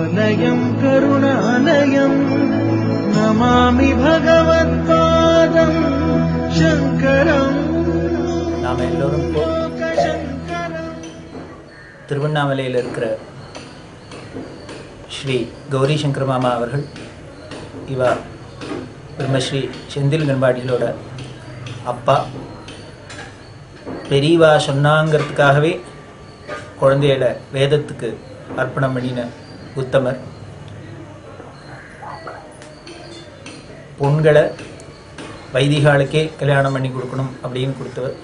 ஆலயம் கருணாலயம் நமாமி பகவத்பாதம் சங்கரம். நாம் எல்லோரும் திருவண்ணாமலையில் இருக்கிற ஸ்ரீ கௌரி சங்கர மாமா அவர்கள் இவா பிரம்மஸ்ரீ செந்தில் கண்பாடிகளோட அப்பா. பெரியவா சொன்னாங்கிறதுக்காகவே குழந்தைகளை வேதத்துக்கு அர்ப்பணம் பண்ணின உத்தமர். பொண்களை வைதிகாலுக்கே கல்யாணம் பண்ணி கொடுக்கணும் அப்படின்னு கொடுத்தவர்.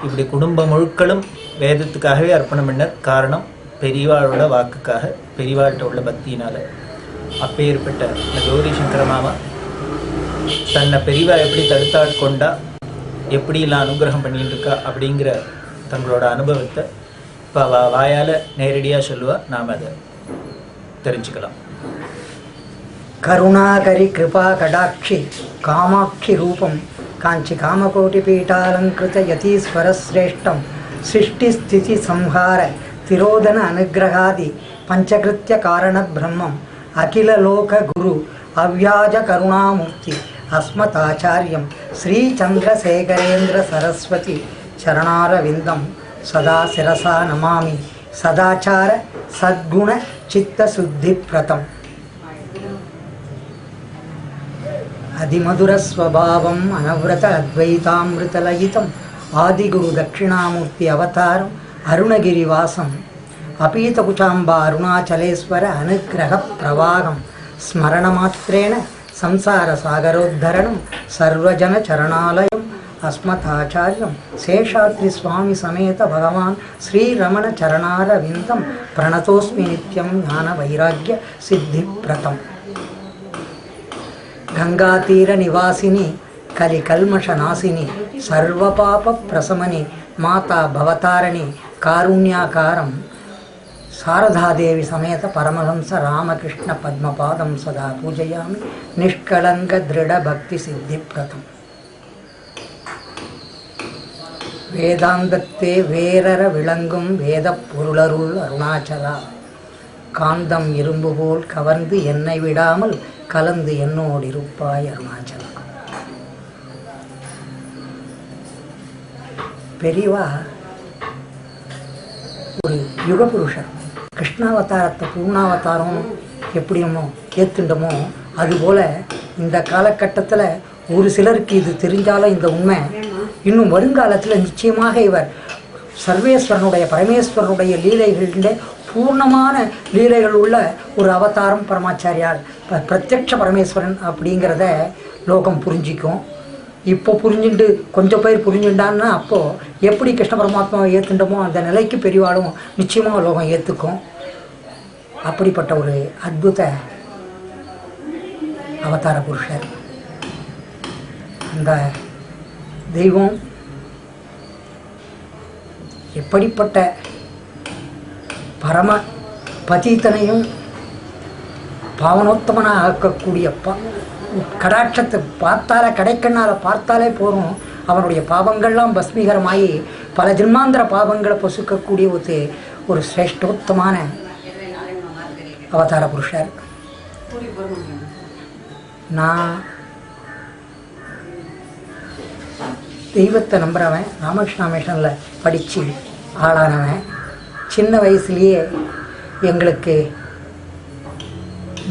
இப்படி குடும்ப முழுக்களும் வேதத்துக்காகவே அர்ப்பணம் பண்ணர். காரணம் பெரியவாளோட வாக்குக்காக, பெரியவாள்கிட்ட உள்ள பக்தியினால. அப்பேற்பட்ட இந்த கௌரி சங்கர மாமா தன்னை பெரியவா எப்படி தடுத்தாட்கொண்டா, எப்படிலாம் அனுகிரகம் பண்ணிட்டு இருக்கா அப்படிங்கிற தங்களோட அனுபவத்தை இப்போ வாயால் நேரடியாக சொல்லுவா. நாம் அதை தெரிஞ்சுக்கலாம். கருணாகரி கிருபா கடாட்சி காமாட்சி ரூபம் காஞ்சி காமகோட்டி பீட்டாலங்கிருத யதீஸ்வரஸ்ரேஷ்டம் சிருஷ்டி ஸ்திதி சம்ஹார திரோதன அனுகிரகாதி பஞ்சகிருத்திய காரண பிரம்மம் அகில லோக குரு அவ்யாஜ கருணாமூர்த்தி அஸ்மதாச்சாரியம் ஸ்ரீ சந்திரசேகரேந்திர சரஸ்வதி சரணாரவிந்தம் சதா சிரசா நமாமி சதாச்சார சத்குண சித்த சுத்தி பிரதம். அதிமதுரஸ்வபாவம் அனவிரத அத்வைதாமிருதலயிதம் ஆதிகுரு தட்சிணாமூர்த்தி அவதாரம் அருணகிரிவாசம் அபீதகுச்சாம்பா அருணாச்சலேஸ்வர அனுகிரக பிரவாகம் ஸ்மரணமாத்திரேன சம்சார சாகரோத்தரணம் சர்வஜன சரணாலயம் அஸ்மதாச்சாரியம் சேஷாத்ரி சுவாமி சமேத பகவான் ஸ்ரீரமண சரணாரவிந்தம் பிரணதோஸ்மி நித்யம் ஞான வைராக்கிய சித்தி பிரதம். கங்காதீர நிவாசினி கலி கல்மஷ நாசினி சர்வபாப பிரசமனி மாதா பவதாரணி காருண்யாகாரம் சாரதாதேவி சமேத பரமஹம்ச ராமகிருஷ்ண பத்மபாதம் சதா பூஜையாமி நிஷ்கலங்க திருட பக்தி சித்தி பிரதம். வேதாந்தத்தே வேரற விளங்கும் வேத பொருளருள் அருணாச்சலா காந்தம் இரும்பு போல் கவர்ந்து என்னை விடாமல் கலந்து என்னோடு இருப்பாய் அருணாச்சலா. பெரியவா ஒரு யுகபுருஷர். கிருஷ்ணாவதாரத்தை பூர்ணாவதாரம் எப்படி நம்ம ஏத்துண்டமோ அதுபோல் இந்த காலகட்டத்தில் ஒரு சிலருக்கு இது தெரிஞ்சாலும் இந்த உண்மை இன்னும் வருங்காலத்தில் நிச்சயமாக இவர் சர்வேஸ்வரனுடைய பரமேஸ்வரனுடைய லீலைகளிலே பூர்ணமான லீலைகள் உள்ள ஒரு அவதாரம் பரமாச்சாரியார் பிரத்யக்ஷ பரமேஸ்வரன் அப்படிங்கிறத லோகம் புரிஞ்சிக்கும். இப்போ புரிஞ்சுட்டு கொஞ்சம் பேர் புரிஞ்சுட்டான்னா அப்போது எப்படி கிருஷ்ண பரமாத்மாவை ஏற்றுண்டமோ அந்த நிலைக்கு பெரியவாளும் நிச்சயமாக லோகம் ஏற்றுக்கும். அப்படிப்பட்ட ஒரு அற்புத அவதார புருஷர். அந்த தெய்வம் எப்படிப்பட்ட பரம பதீத்தனையும் பாவனோத்தமனாக ஆக்கக்கூடிய கடாட்சத்தை பார்த்தாலே கடைக்கண்ணால் பார்த்தாலே போகிறோம். அவனுடைய பாவங்கள்லாம் பஸ்மீகரமாகி பல ஜென்மாந்திர பாவங்களை பொசுக்கக்கூடிய ஒரு சிரேஷ்டோத்தமான அவதார புருஷர். நான் தெய்வத்தை நம்புகிறவன், ராமகிருஷ்ணா மிஷனில் படித்து ஆளானவன். சின்ன வயசுலேயே எங்களுக்கு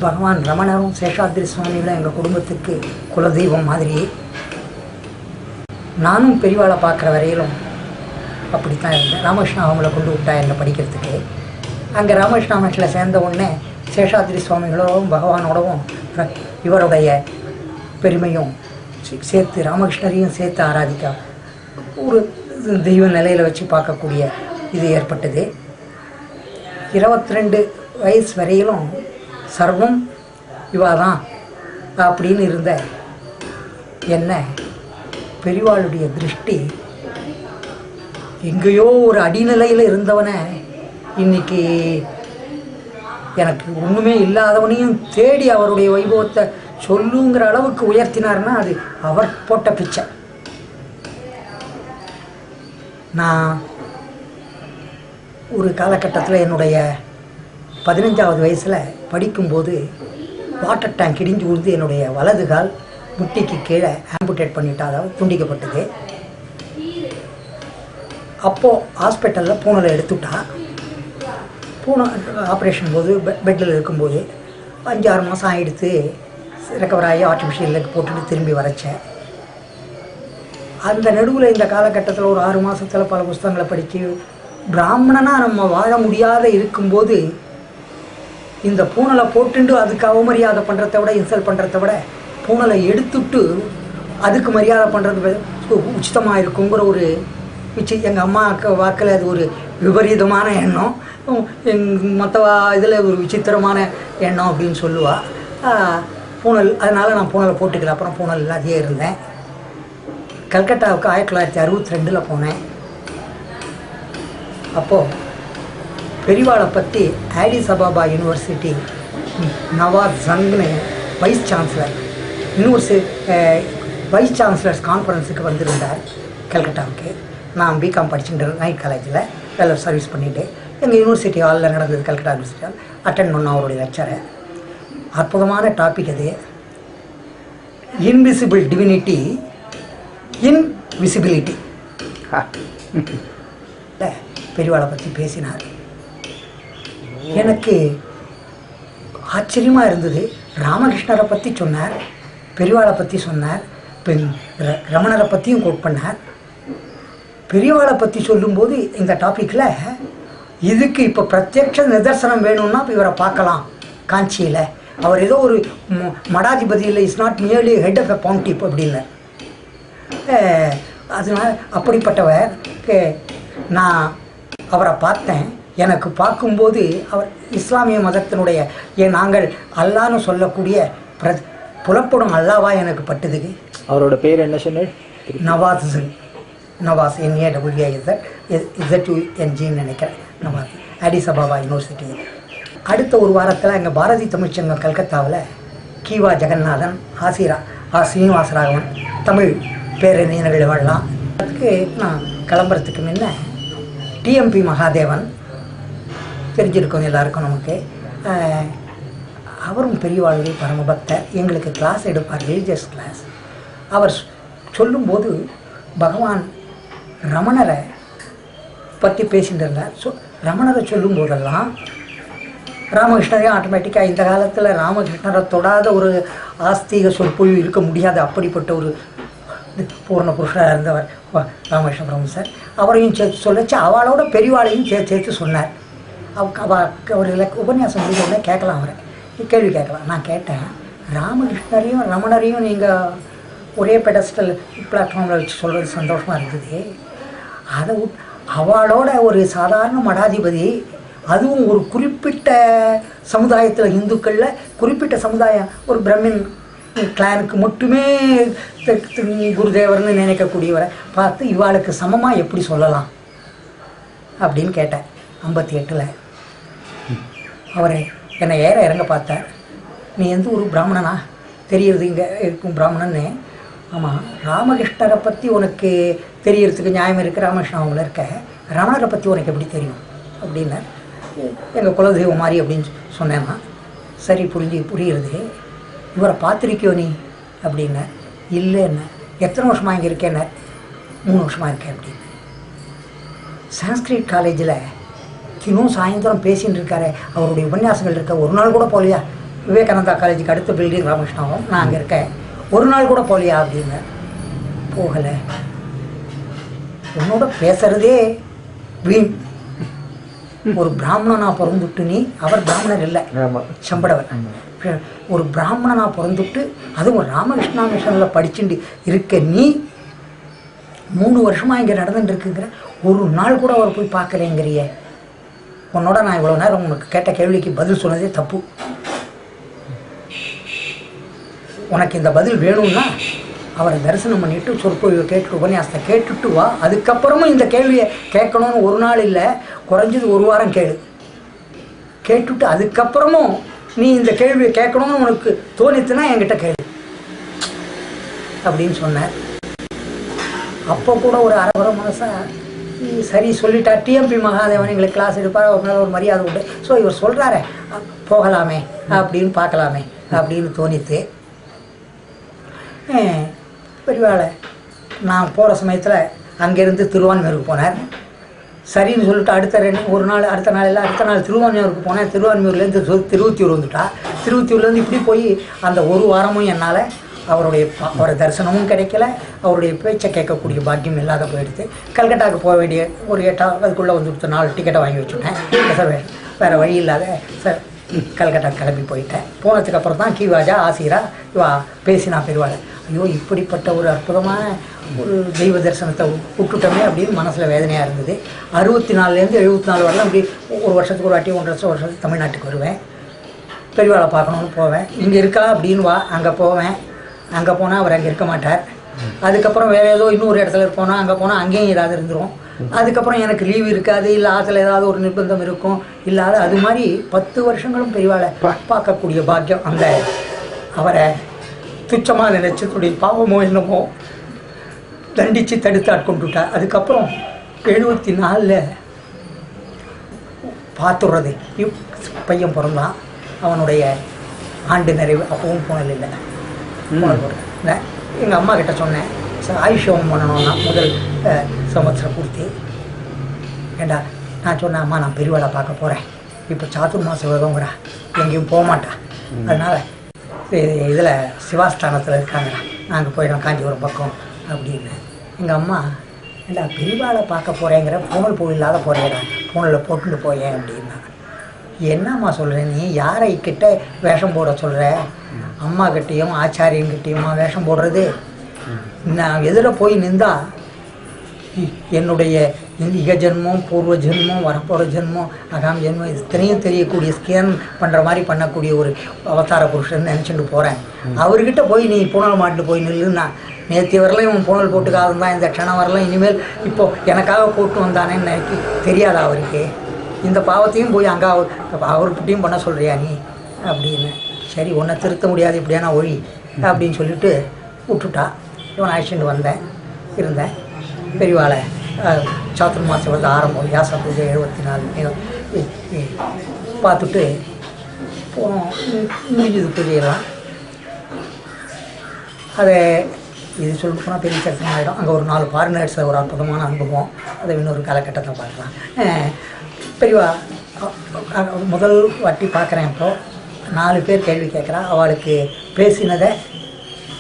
பகவான் ரமணரும் சேஷாத்ரி சுவாமிகளும் எங்கள் குடும்பத்துக்கு குலதெய்வம் மாதிரி. நானும் பெரியவாளை பார்க்குற வரையிலும் அப்படித்தான் இருந்தேன். ராமகிருஷ்ணா அவங்கள கொண்டு விட்டா என்னை படிக்கிறதுக்கு. அங்கே ராமகிருஷ்ணா மிஷனில் சேர்ந்த உடனே சேஷாத்ரி சுவாமிகளோடும் பகவானோடவும் இவருடைய பெருமையும் சேர்த்து ராமகிருஷ்ணரையும் சேர்த்து ஆராதிக்க ஒரு தெய்வ நிலையில் வச்சு பார்க்கக்கூடிய இது ஏற்பட்டது. 22 வயசு வரையிலும் சர்வம் இவாதான் அப்படின்னு இருந்த என்ன பெரியவாளுடைய திருஷ்டி எங்கேயோ ஒரு அடிநிலையில் இருந்தவனை இன்னைக்கு எனக்கு ஒன்றுமே இல்லாதவனையும் தேடி அவருடைய வைபவத்தை சொல்லுங்கிற அளவுக்கு உயர்த்தினார்னா அது அவர் போட்ட பிச்சை. நான் ஒரு காலகட்டத்தில் என்னுடைய 15வது வயசில் படிக்கும்போது வாட்டர் டேங்க் இடிஞ்சு விழுந்து என்னுடைய வலது கால் முட்டிக்கு கீழே ஆம்புடேட் பண்ணிட்டா, அதாவது துண்டிக்கப்பட்டது. அப்போது ஹாஸ்பிட்டலில் பூனலை எடுத்துட்டா. பூனை ஆப்ரேஷன் போது பெட்டில் இருக்கும்போது 5-6 மாதம் ஆகிடுத்து. ரெக்கவர் ஆகி ஆர்டிஃபிஷியல் லெக் போட்டுட்டு திரும்பி வரைச்சேன். அந்த நடுவில் இந்த காலகட்டத்தில் ஒரு 6 மாதத்தில் பல புஸ்தகங்களை படித்து பிராமணனாக நம்ம வாழ முடியாத இருக்கும்போது இந்த பூனலை போட்டுண்டு அதுக்கு அவமரியாதை பண்ணுறத விட, இன்சல்ட் பண்ணுறத விட பூனலை எடுத்துட்டு அதுக்கு மரியாதை பண்ணுறது உச்சிதமாக இருக்குங்கிற ஒரு எங்கள் அம்மாவுக்கு வாக்கில் அது ஒரு விபரீதமான எண்ணம், மற்ற இதில் ஒரு விசித்திரமான எண்ணம் அப்படின்னு சொல்லுவாள். பூனல், அதனால் நான் பூனலை போட்டுக்கல. அப்புறம் பூனல் இல்லாதையே இருந்தேன். கல்கட்டாவுக்கு 1962 போனேன். அப்போது பெரிவாளை பற்றி ஆடிஸ் அபாபா யூனிவர்சிட்டி நவாஸ் ஜங்னு வைஸ் சான்சலர் வைஸ் சான்சலர்ஸ் கான்ஃபரன்ஸுக்கு வந்திருந்தார் கல்கட்டாவுக்கு. நான் பிகாம் படிச்சுட்டு நைட் காலேஜில் வேலை சர்வீஸ் பண்ணிவிட்டு எங்கள் யூனிவர்சிட்டி ஹாலில் நடந்தது. கல்கட்டா யூனிவர்சிட்டி ஹால் அட்டென்ட் பண்ண அவருடைய லெக்சரை. அற்புதமான டாபிக் அது. Invisible divinity invisibility. பெரியவாளை பற்றி பேசினார். எனக்கு ஆச்சரியமாக இருந்தது. ராமகிருஷ்ணரை பற்றி சொன்னார், பெரியவாளை பற்றி சொன்னார், ரமணரை பற்றியும் கோட் பண்ணார். பெரியவாளை பற்றி சொல்லும்போது இந்த டாப்பிக்கில் இதுக்கு இப்போ பிரத்யட்ச நிதர்சனம் வேணும்னா இப்போ இவரை பார்க்கலாம் காஞ்சியில். அவர் ஏதோ ஒரு மடாதிபதியில் is not nearly head of a pundit அப்படின்னார். அதனால் அப்படிப்பட்டவர் நான் அவரை பார்த்தேன். எனக்கு பார்க்கும்போது அவர் இஸ்லாமிய மதத்தினுடைய நாங்கள் அல்லான்னு சொல்லக்கூடிய புலப்படும் அல்லாவா எனக்கு பட்டுதுக்கு. அவரோட பேர் என்ன சொன்னார்? நவாஸ் NAWAZZUNGன்னு நினைக்கிறேன். Nawaz Audi's Ababa university. அடுத்த ஒரு வாரத்தில் எங்கள் பாரதி தமிழ்ச்சங்கம் கல்கத்தாவில் கீவா ஜெகநாதன், ஸ்ரீனிவாசராகவன் தமிழ் பேரறிஞர் நிகழ்வெல்லாம். அதுக்கு நான் கிளம்புறதுக்கு முன்ன TMP மகாதேவன் தெரிஞ்சிருக்கோம் எல்லாருக்கும் நமக்கு. அவரும் பெரியவாழ்வில் பரமபக்தர். எங்களுக்கு கிளாஸ் எடுப்பார், ரிலீஜியஸ் கிளாஸ். அவர் சொல்லும்போது பகவான் ரமணரை பற்றி பேசிட்டு இருந்தார். ரமணரை சொல்லும் போதெல்லாம் ராமகிருஷ்ணரையும் ஆட்டோமேட்டிக்காக இந்த காலத்தில் ராமகிருஷ்ணரை தொடாத ஒரு ஆஸ்திக சொற்பொழிவு இருக்க முடியாது. அப்படிப்பட்ட ஒரு பூர்ண புருஷராக இருந்தவர் ராமகிருஷ்ண பரமஹம்சர். அவரையும் சேர்த்து சொல்லச்சு, அவளோட பெரியவாளையும் சேர்த்து சொன்னார். அவர் உபன்யாசம் முடிஞ்ச உடனே கேட்கலாம், அவரை கேள்வி கேட்கலாம். நான் கேட்டேன், ராமகிருஷ்ணரையும் ரமணரையும் நீங்கள் ஒரே பெடஸ்டல் பிளாட்ஃபார்மில் வச்சு சொல்கிறது சந்தோஷமாக இருந்தது. அதை அவளோட ஒரு சாதாரண மடாதிபதி, அதுவும் ஒரு குறிப்பிட்ட சமுதாயத்தில், இந்துக்களில் குறிப்பிட்ட சமுதாயம், ஒரு பிரமின் கிளானுக்கு மட்டுமே குருதேவர்னு நினைக்கக்கூடியவரை பார்த்து இவாளுக்கு சமமாக எப்படி சொல்லலாம் அப்படின்னு கேட்டேன். 58 அவரை என்னை இறங்க பார்த்தார். நீ எந்த ஒரு பிராமணனா தெரியறது இங்கே இருக்கும் பிராமணன்னு. ஆமாம், ராமகிருஷ்ணரை பற்றி உனக்கு தெரியறதுக்கு நியாயம் இருக்குது, ராமகிருஷ்ணன் அவங்கள இருக்க. ரமணரை பற்றி உனக்கு எப்படி தெரியும் அப்படின்னா, எங்கள் குலதெய்வம் மாதிரி அப்படின்னு சொன்னேன்னா. சரி, புரியுறது. இவரை பார்த்துருக்கியோ நீ அப்படின்னா. இல்லைன்னா. எத்தனை வருஷமாக இங்கே இருக்கேன்னா? 3 வருஷமாக இருக்கேன் அப்படின்னு. சான்ஸ்கிரிட் காலேஜில் இன்னும் சாயந்தரம் பேசின்னு இருக்காரு. அவருடைய உபன்யாசங்கள் இருக்க. ஒரு நாள் கூட போகலையா? விவேகானந்தா காலேஜுக்கு அடுத்த பில்டிங் ராமகிருஷ்ணாவும், நான் அங்கே இருக்கேன். ஒரு நாள் கூட போகலையா அப்படின்னு. போகலை. உன்னோட பேசுறதே வீண். ஒரு பிராமணனா பிறந்துட்டு நீ, அவர் பிராமணர் இல்லை, சம்படவர். ஒரு பிராமணனா பிறந்துட்டு அதுவும் ஒரு ராமகிருஷ்ணா மிஷனில் படிச்சுட்டு இருக்க நீ 3 வருஷமாக இங்கே நடந்துட்டு இருக்குங்கிற. ஒரு நாள் கூட அவர் போய் பார்க்கறேங்கிறிய. உன்னோட நான் இவ்வளோ நேரம் உனக்கு கேட்ட கேள்விக்கு பதில் சொன்னதே தப்பு. உனக்கு இந்த பதில் வேணும்னா அவரை தரிசனம் பண்ணிவிட்டு சொற்பொழிவை கேட்டுட்டு உபன்யாசத்தை கேட்டுட்டு வா. அதுக்கப்புறமும் இந்த கேள்வியை கேட்கணும்னு ஒரு நாள் இல்லை, குறைஞ்சது 1 வாரம் கேளு. கேட்டுட்டு அதுக்கப்புறமும் நீ இந்த கேள்வியை கேட்கணும்னு உனக்கு தோணித்துனா என்கிட்ட கேளு அப்படின்னு சொன்னார். அப்போ கூட ஒரு அரை மனசா சரி சொல்லிட்டா. டிஎம்பி மகாதேவன் எங்களுக்கு கிளாஸ் எடுப்பார், அவர் மேலே ஒரு மரியாதை உண்டு. ஸோ இவர் சொல்கிறாரு போகலாமே அப்படின்னு பார்க்கலாமே அப்படின்னு தோணித்து பெரியவாளை நான் போகிற சமயத்தில் அங்கேருந்து திருவான்மையூருக்கு போனேன். சரின்னு சொல்லிட்டு அடுத்த நாள் திருவான்மையூருக்கு போனேன். திருவான்மையூர்லேருந்து திருவத்தியூர் வந்துட்டா. திருவத்தியூர்லேருந்து இப்படி போய் அந்த ஒரு வாரமும் என்னால் அவருடைய தரிசனமும் கிடைக்கல, அவருடைய பேச்சை கேட்கக்கூடிய பாக்கியம் இல்லாத போயிடுது. கல்கட்டாவுக்கு போக வேண்டிய ஒரு 8 அதுக்குள்ளே வந்து 4 டிக்கெட்டை வாங்கி வச்சுட்டேன். சார் வேறு வழி இல்லாத சார் கல்கட்டா கிளம்பி போயிட்டேன். போனதுக்கப்புறம் தான் கீவாஜா ஆசிரா இவா பேசினா பெறுவாள். ஐயோ இப்படிப்பட்ட ஒரு அற்புதமான ஒரு தெய்வ தரிசனத்தை விட்டுட்டோமே அப்படின்னு மனசில் வேதனையாக இருந்தது. 64லேருந்து 74 வரலாம் அப்படி ஒரு வருஷத்துக்கு ஒரு வாட்டி 1.5 வருஷத்துக்கு தமிழ்நாட்டுக்கு வருவேன். பெரியவாளை பார்க்கணுன்னு போவேன். இங்கே இருக்கா அப்படின்னு வா, அங்கே போவேன். அங்கே போனால் அவர் அங்கே இருக்க மாட்டார். அதுக்கப்புறம் வேறு ஏதோ இன்னொரு இடத்துல இருப்போனா அங்கே போனால் அங்கேயும் ஏதாவது இருந்துடும். அதுக்கப்புறம் எனக்கு லீவு இருக்காது, இல்லை ஆற்றுல ஏதாவது ஒரு நிர்பந்தம் இருக்கும் இல்லாத அது மாதிரி 10 வருஷங்களும் பெரியவாளை பார்க்கக்கூடிய பாக்கியம். அந்த அவரை துச்சமாக நினைச்சதுடைய பாவமோ என்னமோ தண்டித்து தடுத்து ஆட்கொண்டுட்டார். அதுக்கப்புறம் 74ல் பார்த்துடுறது பையன் பிறந்தான். அவனுடைய ஆண்டு நிறைவு அப்பவும் போனதில்லை. எங்கள் அம்மா கிட்ட சொன்னேன் ஆயுஷம் பண்ணணும்னா முதல் சம்வத்சரம் பூர்த்தி. ஏண்டா நான் சொன்னேன் அம்மா நான் பெரியவாளை பார்க்க போகிறேன், இப்போ சாதுர்மாச விரதங்கிறா, எங்கேயும் போக மாட்டான், அதனால் இதில் சிவாஸ்தானத்தில் இருக்காங்கடா, நாங்கள் போயிடும் காஞ்சிபுரம் பக்கம் அப்படின்னு. எங்கள் அம்மா ஏண்டா பெரியவாளை பார்க்க போகிறேங்கிற பூனல் பூ இல்லாத போகிறேடா, பூனலில் போட்டுட்டு போயேன் அப்படின்னா. என்னம்மா சொல்கிறேன், நீ யாரை கிட்ட வேஷம் போட சொல்கிற? அம்மா கிட்டேயும் ஆச்சாரியன்கிட்டையுமா வேஷம் போடுறது? நான் எதில் போய் நின்றா என்னுடைய இக ஜென்மம் பூர்வ ஜென்மம் வரப்போகிற ஜென்மம் அகாம் ஜென்மம் இத்தனையும் தெரியக்கூடிய ஸ்கேன் பண்ணுற மாதிரி பண்ணக்கூடிய ஒரு அவதார புருஷன் நினச்சிட்டு போகிறேன். அவர்கிட்ட போய் நீ பூனல் மாட்டு போய் நில்லுன்னா நேற்று வரலாம் இவன் பூனல் போட்டுக்காக தான் இந்த க்ஷணம் வரலாம், இனிமேல் இப்போது எனக்காக போட்டு வந்தானேன்னு நினைக்கி தெரியாதா அவருக்கு? இந்த பாவத்தையும் போய் அங்கே அவர்கிட்டையும் பண்ண சொல்கிறியா நீ அப்படின்னு. சரி உன்னை திருத்த முடியாது இப்படியான ஒழி அப்படின்னு சொல்லிட்டு விட்டுட்டா. இவன் அழைச்சிட்டு வந்தேன், இருந்தேன். பெரியவாளை சாத்துர்மாச வந்து ஆரம்பம் வியாச பூஜை 74 பார்த்துட்டு போனோம். முடிஞ்சது பூஜையெல்லாம். அதை இது சொல்லிட்டு போனால் பெரிய சரிசனம் ஆகிடும். அங்கே ஒரு 4 ஃபாரினர்ஸில் ஒரு அற்புதமான அனுபவம், அதை இன்னொரு காலகட்டத்தை பார்க்கலாம். பெரியவா முதல் வாட்டி பார்க்குறேன். இப்போது 4 பேர் கேள்வி கேட்குறா. அவளுக்கு பேசினதை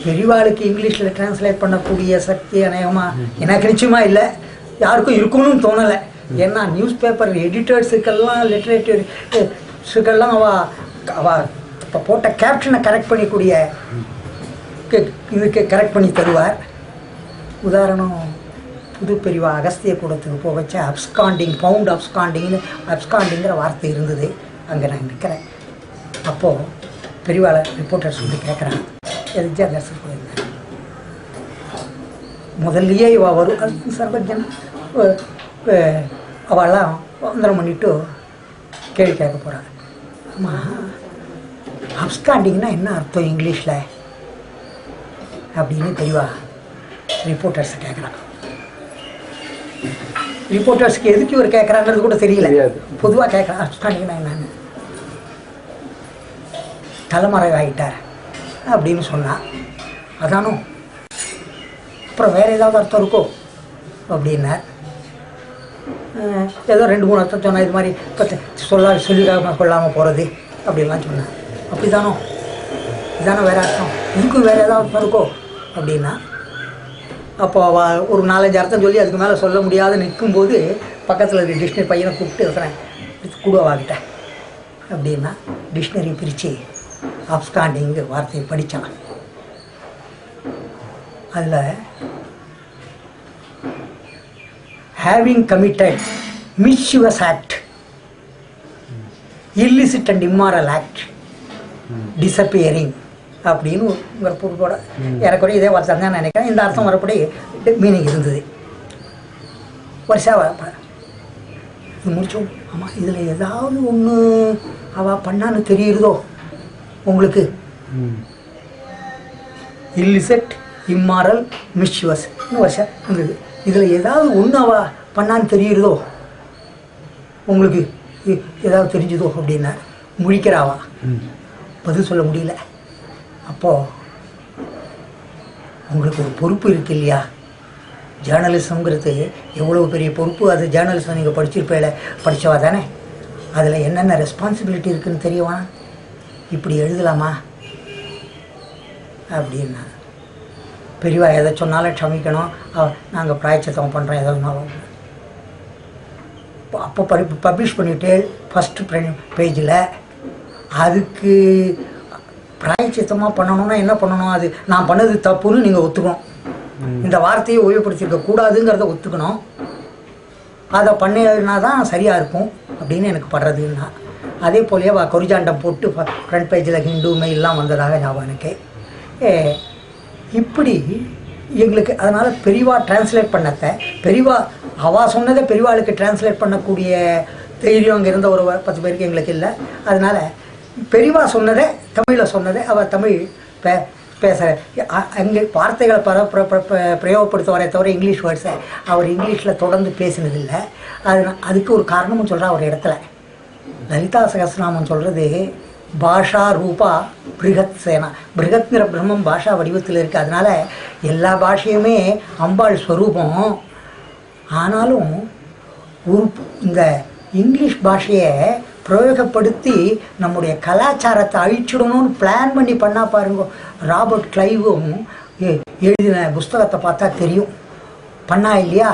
பெரியவாளுக்கு இங்கிலீஷில் டிரான்ஸ்லேட் பண்ணக்கூடிய சக்தி அநேகமாக எனக்கு நிச்சயமாக இல்லை, யாருக்கும் இருக்கணும்னு தோணலை. ஏன்னா நியூஸ் பேப்பர் எடிட்டர்ஸுக்கெல்லாம் லிட்ரேச்சர்ஸுக்கெல்லாம் அவள் இப்போ போட்ட கேப்ஷனை கரெக்ட் பண்ணிக்கூடிய இதுக்கு கரெக்ட் பண்ணி தருவார். உதாரணம் புது பெரியவா அகஸ்திய கூடத்துக்கு போக வச்ச அப்ஸ்காண்டிங் பவுண்ட் அப்ஸ்காண்டிங்கிற வார்த்தை இருந்தது. அங்கே நான் நிற்கிறேன். அப்போது பெரியவாளை ரிப்போர்ட்டர்ஸ் வந்து கேட்குறான், வித்யாபியாசம் போயிருந்தேன். முதல்லையே இவள் வரும் சர்வஜன் அவெல்லாம் வந்தனம் பண்ணிவிட்டு கேள்வி கேட்க போகிறாள். அம்மா அப்ஸ்காண்டிங்னா என்ன அர்த்தம் இங்கிலீஷில் அப்படின்னு பெரியவா ரிப்போர்ட்டர்ஸை கேட்குறான். ரிப்போர்ட்டர்ஸ்க்கு எதுக்கு இவர் கேட்குறாங்கிறது கூட தெரியல, பொதுவாக கேட்குறான் அப்ஸ்காண்டிங்னா என்னன்னு. தலைமறைவாகிட்டார் அப்படின்னு சொன்னான். அதானும் அப்புறம் வேறு ஏதாவது அர்த்தம் இருக்கோ அப்படின்னார். ஏதோ 2-3 அர்த்தம் சொன்னால் இது மாதிரி இப்போ சொல்லிக்காம கொள்ளாமல் போகிறது அப்படின்லாம் சொன்னேன். அப்படி தானோ இதானோ வேறு அர்த்தம், இதுக்கும் வேறு ஏதாவது அர்த்தம் இருக்கோ அப்படின்னா. அப்போ அவள் ஒரு 4-5 அர்த்தம் சொல்லி அதுக்கு மேலே சொல்ல முடியாத நிற்கும்போது பக்கத்தில் இருக்க டிக்ஷனரி பையனை கூப்பிட்டு இருக்கிறேன், கூடவாகிட்டேன் அப்படின்னா டிக்ஷனரி பிரித்து அப்ஸ்காண்டிங்கிற வார்த்தையை படித்தான். அதில் having committed mischievous act, illicit and immoral act, disappearing அப்படின்னு ஒரு பொருளோட எனக்கூட இதே வார்த்தை தான் நினைக்கிறேன். இந்த அர்த்தம் வரப்படி மீனிங் இருந்தது. வருஷம் இது முடிச்சோம். ஆமாம், இதில் ஏதாவது ஒன்று அவள் பண்ணான்னு தெரியுறதோ உங்களுக்கு? இல்லிசெட், இம்மாரல், மிஸ்chievous வருஷம் இருந்தது. இதில் ஏதாவது ஒன்று அவள் பண்ணான்னு தெரியுறதோ உங்களுக்கு ஏதாவது தெரிஞ்சுதோ அப்படின்னா முழிக்கிறாவா, பதில் சொல்ல முடியல. அப்போது உங்களுக்கு ஒரு பொறுப்பு இருக்கு இல்லையா, ஜேர்னலிசம்ங்கிறது எவ்வளோ பெரிய பொறுப்பு. அது ஜேர்னலிசம் நீங்கள் படித்தவா தானே, அதில் என்னென்ன ரெஸ்பான்சிபிலிட்டி இருக்குதுன்னு தெரியவா, இப்படி எழுதலாமா அப்படின்னா. பெரியவா எதை சொன்னாலும் க்ஷமிக்கணும், நாங்கள் பிராயச்சித்தம் பண்ணுறோம் எதனாலும். அப்போ பப்ளிஷ் பண்ணிவிட்டு ஃபஸ்ட்டு பேஜில் அதுக்கு பிராயச்சித்தமாக பண்ணணும்னா என்ன பண்ணணும், அது நான் பண்ணது தப்புன்னு நீங்கள் ஒத்துக்கணும். இந்த வார்த்தையை உபயோகப்படுத்தியிருக்க கூடாதுங்கிறத ஒத்துக்கணும். அதை பண்ணினா தான் சரியாக இருக்கும் அப்படின்னு எனக்கு படுறதுன்னா. அதே போலயே கொரிஜாண்டம் போட்டு ஃப்ரண்ட் பேஜில் ஹிந்து மெயிலெலாம் வந்ததாக ஞாபகம் எனக்கு. இப்படி எங்களுக்கு அதனால் பெரியவா டிரான்ஸ்லேட் பண்ணத்தை அவள் சொன்னதை பெரியவாளுக்கு டிரான்ஸ்லேட் பண்ணக்கூடிய தைரியம் அங்கே இருந்த ஒரு 10 பேருக்கு எங்களுக்கு இல்லை. அதனால் பெரியவா சொன்னதை தமிழில் சொன்னதை அவள் தமிழ் பேசுகிற அங்கே வார்த்தைகளை பிரயோகப்படுத்துவாரே தவிர இங்கிலீஷ் வேர்ட்ஸை அவர் இங்கிலீஷில் தொடர்ந்து பேசினதில்லை. அதுக்கு ஒரு காரணமும் சொல்கிறா ஒரு இடத்துல. லலிதா சகஸ்ரநாமம் சொல்கிறது பாஷா ரூபா பிருகத் சேனா. பிருகத்ங்கிற பிரம்மம் பாஷா வடிவத்தில் இருக்குது. அதனால் எல்லா பாஷையுமே அம்பாள் ஸ்வரூபம். ஆனாலும் இந்த இங்கிலீஷ் பாஷையை பிரயோகப்படுத்தி நம்முடைய கலாச்சாரத்தை அழிச்சிடணும்னு பிளான் பண்ணி பண்ணா பாருங்க. ராபர்ட் கிளைவும் எழுதின புஸ்தகத்தை பார்த்தா தெரியும், பண்ணா இல்லையா.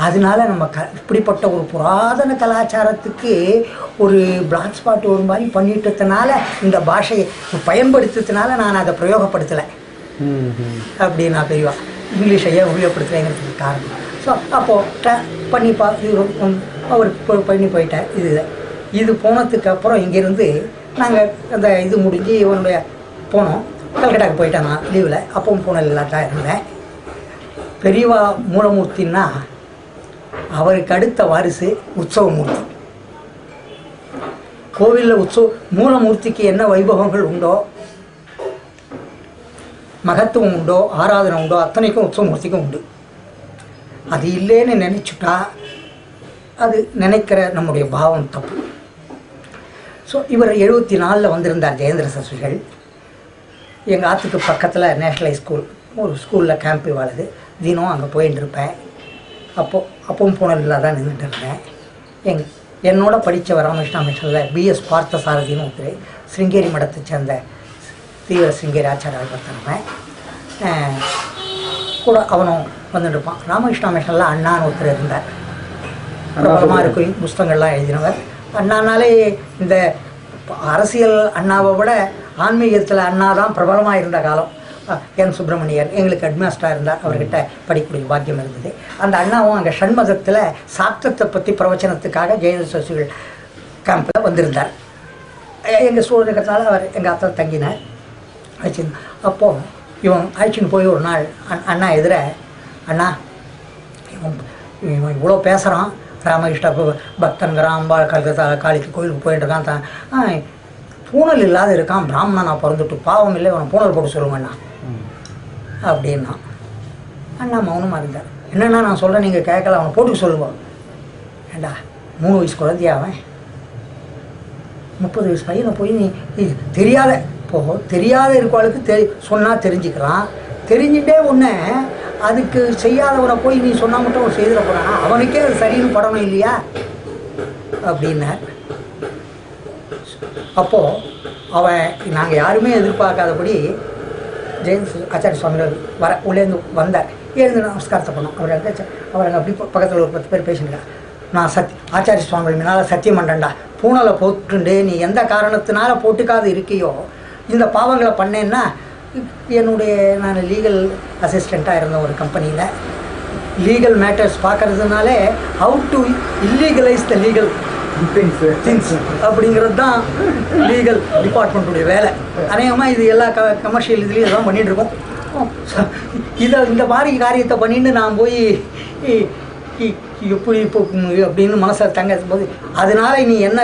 அதனால நம்ம இப்படிப்பட்ட ஒரு புராதன கலாச்சாரத்துக்கு ஒரு பிளாக் ஸ்பாட் ஒரு மாதிரி பண்ணிட்டதுனால இந்த பாஷையை பயன்படுத்துறதுனால நான் அதை பிரயோகப்படுத்தலை அப்படி நான் பெரியவா இங்கிலீஷையே உபயோகப்படுத்துகிறேங்கிறதுக்கு காரணம். ஸோ அப்போது அவர் பண்ணி போயிட்டேன். இது போனதுக்கு அப்புறம் இங்கேருந்து நாங்கள் அந்த இது முடிஞ்சு இவனுடைய போனோம். கல்கட்டாவுக்கு போயிட்டேன் நான் லீவில். அப்பவும் போன இல்லாதான் இருந்தேன். பெரியவா மூலமூர்த்தின்னா அவருக்கு அடுத்த வாரிசு உற்சவமூர்த்தி. கோவிலில் மூலமூர்த்திக்கு என்ன வைபவங்கள் உண்டோ, மகத்துவம் உண்டோ, ஆராதனை உண்டோ, அத்தனைக்கும் உற்சவமூர்த்திக்கும் உண்டு. அது இல்லைன்னு நினச்சிட்டா அது நினைக்கிற நம்முடைய பாவம் தப்பு. ஸோ இவர் 74 வந்திருந்தார் ஜெயேந்திர சரஸ்வதிகள். எங்கள் ஆற்றுக்கு பக்கத்தில் நேஷ்னல் ஹை ஸ்கூல் ஒரு ஸ்கூலில் கேம்ப் வாழுது. தினம் அங்கே போயின்னு இருப்பேன். அப்பவும் போனதில் தான் நின்றுட்டு இருந்தேன். என்னோட படித்த ராமகிருஷ்ணா மிஷனில் பிஎஸ் பார்த்த சாரதின்னு ஒருத்தர், சிருங்கேரி மடத்தை சேர்ந்த தீவிர சிருங்கேரி ஆச்சாரியால் பார்த்துருப்பேன். கூட அவனும் வந்துட்டு இருப்பான். ராமகிருஷ்ணா மிஷனில் அண்ணான்னு ஒருத்தர் இருந்தார். பிரபலமாக இருக்கும் புஸ்தகங்கள்லாம் எழுதினவர். அண்ணானாலே இந்த அரசியல் அண்ணாவை விட ஆன்மீகத்தில் அண்ணா தான் பிரபலமாக இருந்த காலம். என் சுப்பிரமணியர் எங்களுக்கு ஹெட்மாஸ்டராக இருந்தார். அவர்கிட்ட படிக்கக்கூடிய பாக்கியம் இருந்தது. அந்த அண்ணாவும் அங்கே ஷண்மதத்தில் சாக்தத்தை பற்றி பிரவச்சனத்துக்காக ஜெயேந்திர சரஸ்வதிகள் கேம்பில் வந்திருந்தார். எங்கள் சூழலுக்கிறதுனால அவர் எங்கள் ஆத்தில் தங்கினார் வச்சுருந்தோம். அப்போது இவன் அழைச்சின்னு போய் ஒரு நாள் அண்ணா எதிர, அண்ணா இவன் இவ்வளோ பேசுகிறான், ராமகிருஷ்ணா பக்தன்கிறான், அம்பாள் கல்கத்தா காளிக்கு கோயிலுக்கு போயிட்டு இருக்கான், தான் பூனல் இல்லாத இருக்கான், பிராமணனா பிறந்துட்டு பாவம் இல்லை, இவனை பூனல் போட்டு சொல்லுங்கண்ணா அப்படின்னா. அண்ணா மௌனமாக இருந்தார். என்னென்னா நான் சொல்கிறேன் நீங்கள் கேட்கல, அவனை போட்டுக்க சொல்லுவோம். ஏண்டா 3 வயசு குழந்தையா அவன், 30 வயசு பையனை போய் நீ தெரியாத இருக்கவாளுக்கு சொன்னால் தெரிஞ்சுக்கிறான். தெரிஞ்சுட்டே ஒன்று அதுக்கு செய்யாதவனை போய் நீ சொன்னால் மட்டும் அவன் செய்திட போகிறானா, அவனுக்கே அது சரின்னு படணும் இல்லையா அப்படின்னார். அப்போது அவன் நாங்கள் யாருமே எதிர்பார்க்காதபடி ஜெயந்த் ஆச்சாரிய சுவாமிகள் உள்ளேருந்து வந்தார். எழுந்து நமஸ்காரத்தை பண்ணோம். அவர் அங்கே அப்படி பக்கத்தில் ஒரு 10 பேர் பேசினார். நான் ஆச்சாரிய சுவாமிகள் முன்னால் சத்தியம் பண்ணுறேன்டா, பூனலை போட்டுண்டு நீ எந்த காரணத்தினால போட்டுக்காது இருக்கியோ இந்த பாவங்களை பண்ணேன்னா, நான் லீகல் அசிஸ்டண்ட்டாக இருந்த ஒரு கம்பெனியில் லீகல் மேட்டர்ஸ் பார்க்கறதுனாலே how to illegalise the legal things அப்படிங்கிறது தான் லீகல் டிபார்ட்மெண்ட்டுடைய வேலை. அநேகமாக இது எல்லா கமர்ஷியல் இதுலேயும் தான் பண்ணிகிட்ருக்கோம். இந்த மாதிரி காரியத்தை பண்ணிட்டு நான் போய் எப்படி இப்போ அப்படின்னு மனசில் தங்க போது, அதனால நீ என்ன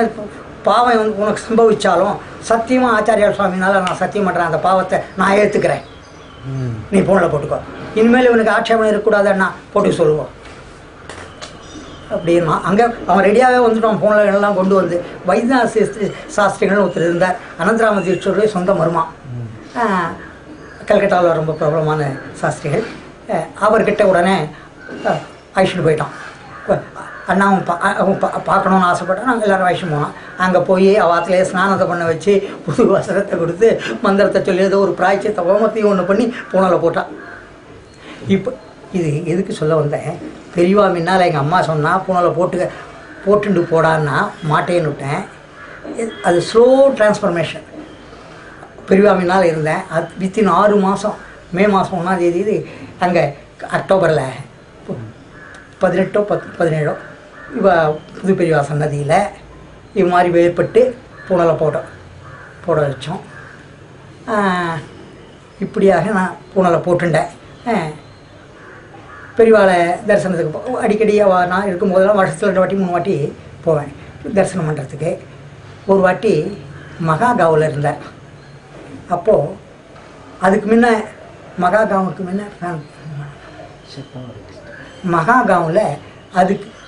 பாவம் உனக்கு சம்பவிச்சாலும் சத்தியமாக ஆச்சாரியார் சுவாமினால நான் சத்தியம் பண்ணுறேன், அந்த பாவத்தை நான் ஏற்றுக்கிறேன், நீ ஃபோனில் போட்டுக்கோ, இனிமேல் இவனுக்கு ஆட்சேபம் இருக்கக்கூடாதுன்னா போட்டு சொல்லுவோம் அப்படின்னா அங்கே அவன் ரெடியாகவே வந்துட்டான். ஃபோனில் எல்லாம் கொண்டு வந்து வைத்திய சாஸ்திரிகள்னு ஒருத்தர் இருந்தார். அனந்தராம தீட்சருடைய சொந்த மருமா, கல்கட்டாவில் ரொம்ப பிரபலமான சாஸ்திரிகள். அவர்கிட்ட உடனே அழைச்சிட்டு போயிட்டான். அண்ணா அவன் பார்க்கணுன்னு ஆசைப்பட்டான். நாங்கள் எல்லோரும் அழைச்சிட்டு போனோம். அங்கே போய் அவாத்திலே ஸ்நானத்தை பண்ண வச்சு புது வசனத்தை கொடுத்து மந்திரத்தை சொல்லி ஏதோ ஒரு பிராய்ச்சியத்தை ஹோமத்தையும் ஒன்று பண்ணி பூனலை போட்டான். இப்போ இது எதுக்கு சொல்ல வந்தேன், பெரியவா முன்னால் எங்கள் அம்மா சொன்னால் பூனலை போட்டுண்டு போடான்னா மாட்டேன்னு விட்டேன். அது ஸ்லோ டிரான்ஸ்ஃபர்மேஷன். பெரியவா முன்னால் இருந்தேன். அது வித்தின் 6 மாதம், மே மாதம் 1ஆம் தேதி அங்கே அக்டோபரில் 18 17 இவ புது பெரியவா சன்னதியில் இது மாதிரி ஏற்பட்டு பூனலை போட வச்சோம். இப்படியாக நான் பூனலை போட்டுட்டேன். பெரியவாளை தரிசனத்துக்கு அடிக்கடி நான் இருக்கும்போதெல்லாம் வருஷத்தில் 2 வாட்டி 3 வாட்டி போவேன் தரிசனம் பண்ணுறதுக்கு. ஒரு வாட்டி மகாகாவில் இருந்தேன். அப்போது அதுக்கு முன்ன மகாகாவுக்கு முன்ன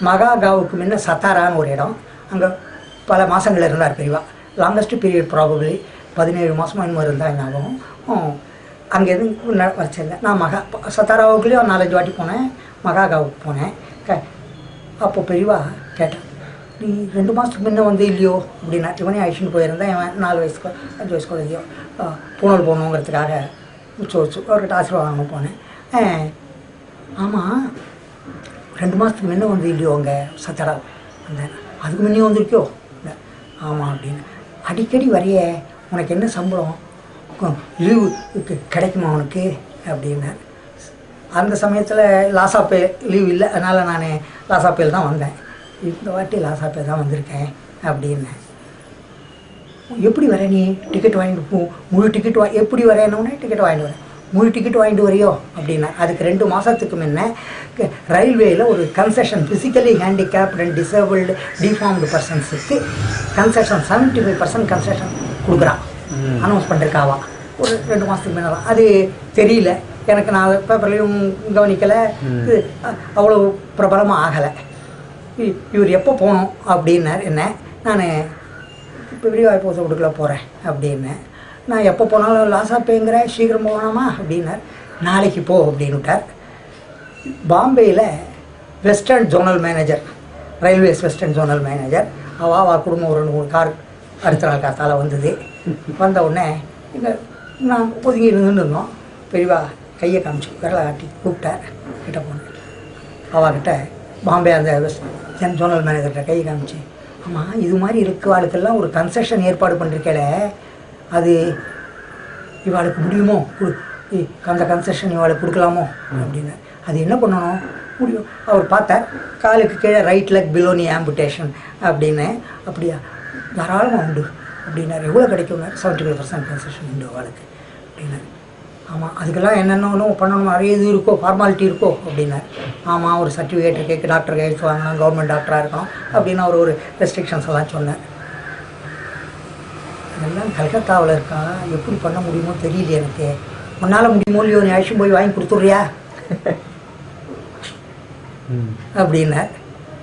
மகாகாவுக்கு முன்ன சத்தாரான்னு ஒரு இடம், அங்கே பல மாதங்கள் இருந்தார் பெரியவா. லாங்கஸ்ட் பீரியட் ப்ராபப்ளி 17 மாதமாக இன்னும் இருந்தால் ஞாபகம். அங்கேருந்து வச்சிருந்தேன். நான் சத்தாராவுக்குள்ளேயும் 4-5 வாட்டி போனேன், மகாகாவுக்கு போனேன். அப்போது பெரியவா கேட்டேன், நீ 2 மாதத்துக்கு முன்னே வந்து இல்லையோ அப்படின்னா. இவனே அழிச்சுன்னு போயிருந்தேன். இவன் 4 வயசுக்கோ 5 வயசுக்கோ இல்லையோ பூனல் போகணுங்கிறதுக்காக அவர்கிட்ட ஆசீர்வாதம் வாங்க போனேன். ஆமாம், 2 மாதத்துக்கு முன்னே வந்து இல்லையோ அங்கே சத்தாரா வந்தேன். அதுக்கு முன்னே வந்திருக்கியோ? ஆமாம் அப்படின்னு. அடிக்கடி வரைய உனக்கு என்ன சம்பளம், லீவு கிடைக்குமா உனக்கு அப்படின்னார். அந்த சமயத்தில் லாசாப்பே லீவ் இல்லை, அதனால் நான் லாசாப்பேல் தான் வந்தேன். இந்த வாட்டி லாசாப்பே தான் வந்திருக்கேன் அப்படின்னேன். எப்படி வர நீ, டிக்கெட் வாங்கிட்டு போ, முழு டிக்கெட் எப்படி வரேன்னு டிக்கெட் வாங்கிட்டு வரேன். முழு டிக்கெட் வாங்கிட்டு வரையோ அப்படின்னா. அதுக்கு 2 மாதத்துக்கு முன்னே ரயில்வேயில் ஒரு concession physically handicapped and disabled deformed பர்சன்ஸுக்கு கன்செஷன் 75% கன்செஷன் கொடுக்குறான், அனௌன்ஸ் பண்ணிருக்காவா. ஒரு 2 மாதத்துக்கு முன்னே அது தெரியல எனக்கு. நான் பேப்பர்லையும் கவனிக்கலை, இது அவ்வளோ பிரபலமாக ஆகலை. இவர் எப்போ போகணும் அப்படின்னார் என்ன. நான் இப்போ பெரியவா போகிறதுக்குள்ள போகிறேன் அப்படின்னேன். நான் எப்போ போனாலும் லாசாப்பேங்கிற சீக்கிரம் போகணுமா அப்படின்னார். நாளைக்கு போ அப்படின்னுட்டார். பாம்பேயில் western zonal manager, railways western zonal manager, அவா குடும்பம் 2-3 கார் அடுத்த நாள் காத்தால் வந்தது. வந்த உடனே இங்கே நான் ஒதுங்கி இருந்துருந்தோம். பெரியவா கையை காமிச்சு விரலை காட்டி கூப்பிட்டார். கிட்ட போனேன். அவகிட்ட பாம்பே அந்த வெஸ்டர்ன் ஜோனல் மேனேஜர்கிட்ட கையை காமிச்சு, ஆமாம் இது மாதிரி இருக்கவாளுக்கெல்லாம் ஒரு கன்செஷன் ஏற்பாடு பண்ணிருக்கேல, அது இவாளுக்கு முடியுமோ, அந்த கன்செஷன் இவாளுக்கு கொடுக்கலாமோ அப்படின்னு. அது என்ன பண்ணணும் முடியும். அவர் பார்த்தார், காலுக்கு கீழே ரைட் லெக் பிலோனி ஆம்புடேஷன் அப்படின்னு. அப்படியா, தாராளமாக உண்டு அப்படின்னாரு. எவ்வளோ கிடைக்கும்னாரு. 75% கன்செஷன் உண்டு அவளுக்கு அப்படின்னாரு. ஆமாம், அதுக்கெல்லாம் என்னென்ன பண்ணணும், நிறைய இது இருக்கோ, ஃபார்மாலிட்டி இருக்கோ அப்படின்னாரு. ஆமாம், ஒரு சர்டிஃபிகேட் இருக்குது, டாக்டர் கையெழுத்து வாங்கலாம், கவர்மெண்ட் டாக்டராக இருக்கணும் அப்படின்னு அவர் ஒரு ரெஸ்ட்ரிக்ஷன்ஸ் எல்லாம் சொன்னார். அதெல்லாம் கல்கத்தாவில் இருக்கா, எப்படி பண்ண முடியுமோ தெரியல எனக்கு. உன்னால் முடியுமோ இல்லையோ, நீ அழைச்சி போய் வாங்கி கொடுத்துட்றியா அப்படின்னார்.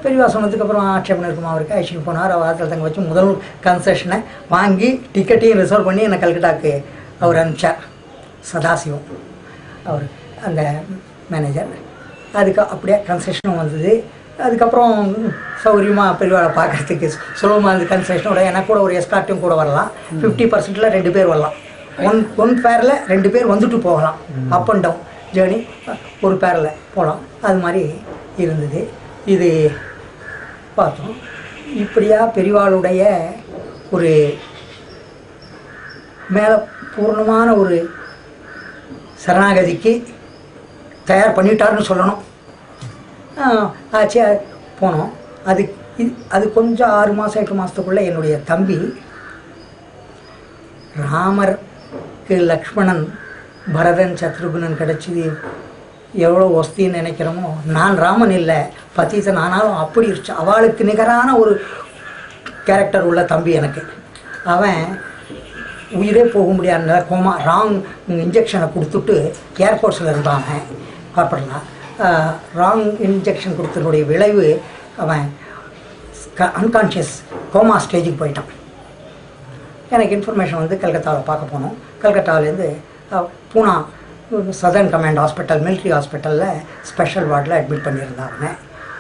பெரியவா சொன்னதுக்கப்புறம் ஆட்சேபனை இருக்குமா அவருக்கு. அழைச்சிட்டு போனார். அவர் ஆத்திரத்தில் தங்க வச்சு முதல் கன்செஷனை வாங்கி டிக்கெட்டையும் ரிசர்வ் பண்ணி என்னை கல்கட்டாக்கு அவர் அனுப்பிச்சார். சதாசிவம் அவர் அந்த மேனேஜர். அதுக்கு அப்படியே கன்செஷனும் வந்தது. அதுக்கப்புறம் சௌகரியமாக பெரியவாளை பார்க்குறதுக்கு சுலபமாக அந்த கன்செஷனோட எனக்கு கூட ஒரு எஸ்கார்ட்டும் கூட வரலாம். 50%ல் 2 பேர் வரலாம். ஒன் பேரில் 2 பேர் வந்துட்டு போகலாம். அப் அண்ட் டவுன் ஜேர்னி ஒரு பேரில் போகலாம். அது மாதிரி இருந்தது. இது பார்த்தோம். இப்படியா பெரியவாளுடைய ஒரு மேலே பூர்ணமான ஒரு சரணாகதிக்கு தயார் பண்ணிட்டாருன்னு சொல்லணும். ஆச்சு போனோம். அது கொஞ்சம் 6 மாதம் 8 மாதத்துக்குள்ளே என்னுடைய தம்பி ராமருக்கு லக்ஷ்மணன் பரதன் சத்ருகுணன் கிடச்சிது எவ்வளோ வசதின்னு நினைக்கிறோமோ, நான் ராமன் இல்லை பத்தீசன் ஆனாலும் அப்படி இருந்துச்சு. அவளுக்கு நிகரான ஒரு கேரக்டர் உள்ள தம்பி எனக்கு. அவன் உயிரே போக முடியாத கோமா ராங் இன்ஜெக்ஷனை கொடுத்துட்டு ஏர்ஃபோர்ஸில் இருந்தான். கார்பரலாக ராங் இன்ஜெக்ஷன் கொடுத்தனுடைய விளைவு அவன் அன்கான்ஷியஸ் கோமா ஸ்டேஜுக்கு போயிட்டான். எனக்கு இன்ஃபர்மேஷன் வந்து கல்கத்தாவில் பார்க்க போனோம். கல்கத்தாவிலேருந்து பூனா சதர்ன் கமாண்ட் ஹாஸ்பிட்டல், மிலிட்ரி ஹாஸ்பிட்டலில் ஸ்பெஷல் வார்டில் அட்மிட் பண்ணியிருந்தாங்க.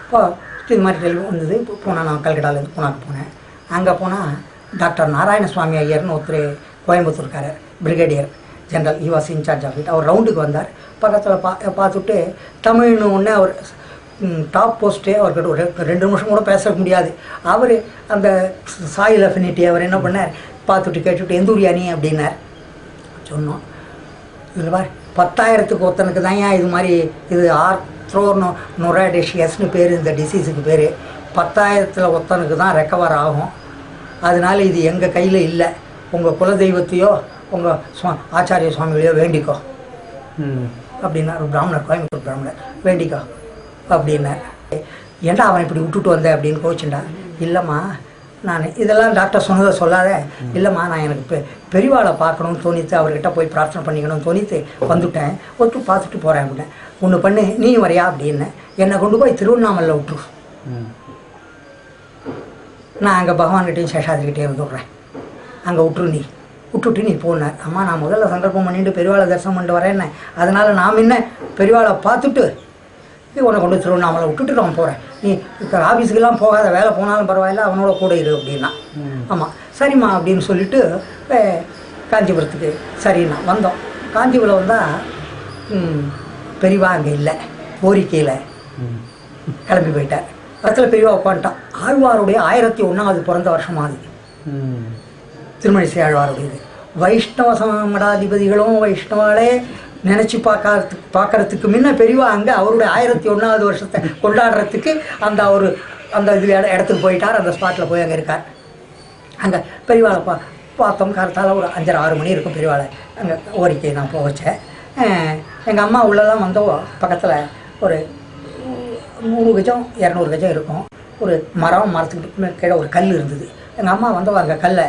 இப்போ இது மாதிரி டெலிவரி வந்தது. பூனா, நான் கல்கட்டாவிலேருந்து பூனாக்கு போனேன். அங்கே போனால் டாக்டர் நாராயணசுவாமி ஐயர்னு ஒருத்தர் கோயம்புத்தூர்காரர், brigadier general, he was in charge of it. அவர் ரவுண்டுக்கு வந்தார். பக்கத்தில் பார்த்துட்டு தமிழ்னு ஒன்று அவர் டாப் போஸ்ட்டே அவர்கிட்ட ஒரு 2 நிமிஷம் கூட பேச முடியாது. அவர் அந்த சாயில் அஃபினிட்டி அவர் என்ன பண்ணார், பார்த்துட்டு கேட்டுவிட்டு எந்த ஊரியா நீ அப்படின்னார். சொன்னோம், இதில் பார் 10,000க்கு ஒருத்தனுக்கு தான் இது மாதிரி இது ஆர்த்ரோனொராடிஷியஸ்னு பேர், இந்த டிசீஸுக்கு பேர். 10,000ல் ஒருத்தனுக்கு தான் ரெக்கவர் ஆகும். அதனால இது எங்கள் கையில் இல்லை. உங்கள் குலதெய்வத்தையோ உங்கள் ஆச்சாரிய சுவாமிகளையோ வேண்டிக்கோ அப்படின்னா, ஒரு பிராமணர், கோயம்புத்தூர் பிராமணர், வேண்டிக்கோ அப்படின்னார். ஏன்டா அவன் இப்படி விட்டுட்டு வந்தேன் அப்படின்னு கோச்சுண்டா. இல்லைம்மா, நான் இதெல்லாம் டாக்டர் சொன்னதை சொல்லாத. இல்லைம்மா, நான் எனக்கு பெரியவாளை பார்க்கணும்னு தோணித்து, அவர்கிட்ட போய் பிரார்த்தனை பண்ணிக்கணும்னு தோணித்து வந்துட்டேன். ஒத்து பார்த்துட்டு போகிறேன் அப்படின்னேன். ஒன்று பண்ணு, நீ வரையா அப்படின்னு என்னை கொண்டு போய் திருவண்ணாமலையில் விட்டுரு. நான் அங்கே பகவான்கிட்டையும் சேஷாதிரிகிட்டையும் வந்துடுறேன். அங்கே விட்டுட்டு நீ போனார். அம்மா, நான் முதல்ல சங்கல்பம் பண்ணிட்டு பெரியவாளை தரிசனம் பண்ணிட்டு வரேன்னு, அதனால் நான் என்ன பெரியவாளை பார்த்துட்டு உன்னை கொண்டு திருவண்ணாமலை விட்டுட்டு நான் போகிறேன். நீ ஆஃபீஸுக்கெல்லாம் போகாத, வேலை போனாலும் பரவாயில்ல, அவனோட கூட இரு அப்படின்னா. ஆமாம், சரிம்மா அப்படின்னு சொல்லிவிட்டு காஞ்சிபுரத்துக்கு சரிண்ணா வந்தோம். காஞ்சிபுரம் வந்தால் பெரியவா அங்கே இல்லை, கோரிக்கையில் கிளம்பி போயிட்டார். பக்கத்தில் பெரியவா உட்காந்துட்டான். ஆழ்வாருடைய 1001வது பிறந்த வருஷமாகுது, திருமணிசை ஆழ்வாருடையது. வைஷ்ணவ மடாதிபதிகளும் வைஷ்ணவாலே நினச்சி பார்க்கறதுக்கு முன்ன பெரியவா அங்கே அவருடைய 1001வது வருஷத்தை கொண்டாடுறதுக்கு அந்த இது இடத்துக்கு போயிட்டார். அந்த ஸ்பாட்டில் போய் அங்கே இருக்கார். அங்கே பெரியவாளை பார்த்தோம். காலத்தால் ஒரு 5:30-6 மணி இருக்கும். பெரியவாளை அங்கே ஓரிக்கை நான் போக வச்சேன். எங்கள் அம்மா உள்ளதான் வந்தோம். பக்கத்தில் ஒரு 100 கஜம் 200 கஜம் இருக்கும். ஒரு மரத்துக்கு கீழே ஒரு கல் இருந்தது. எங்கள் அம்மா வந்தவோ அங்கே கல்லை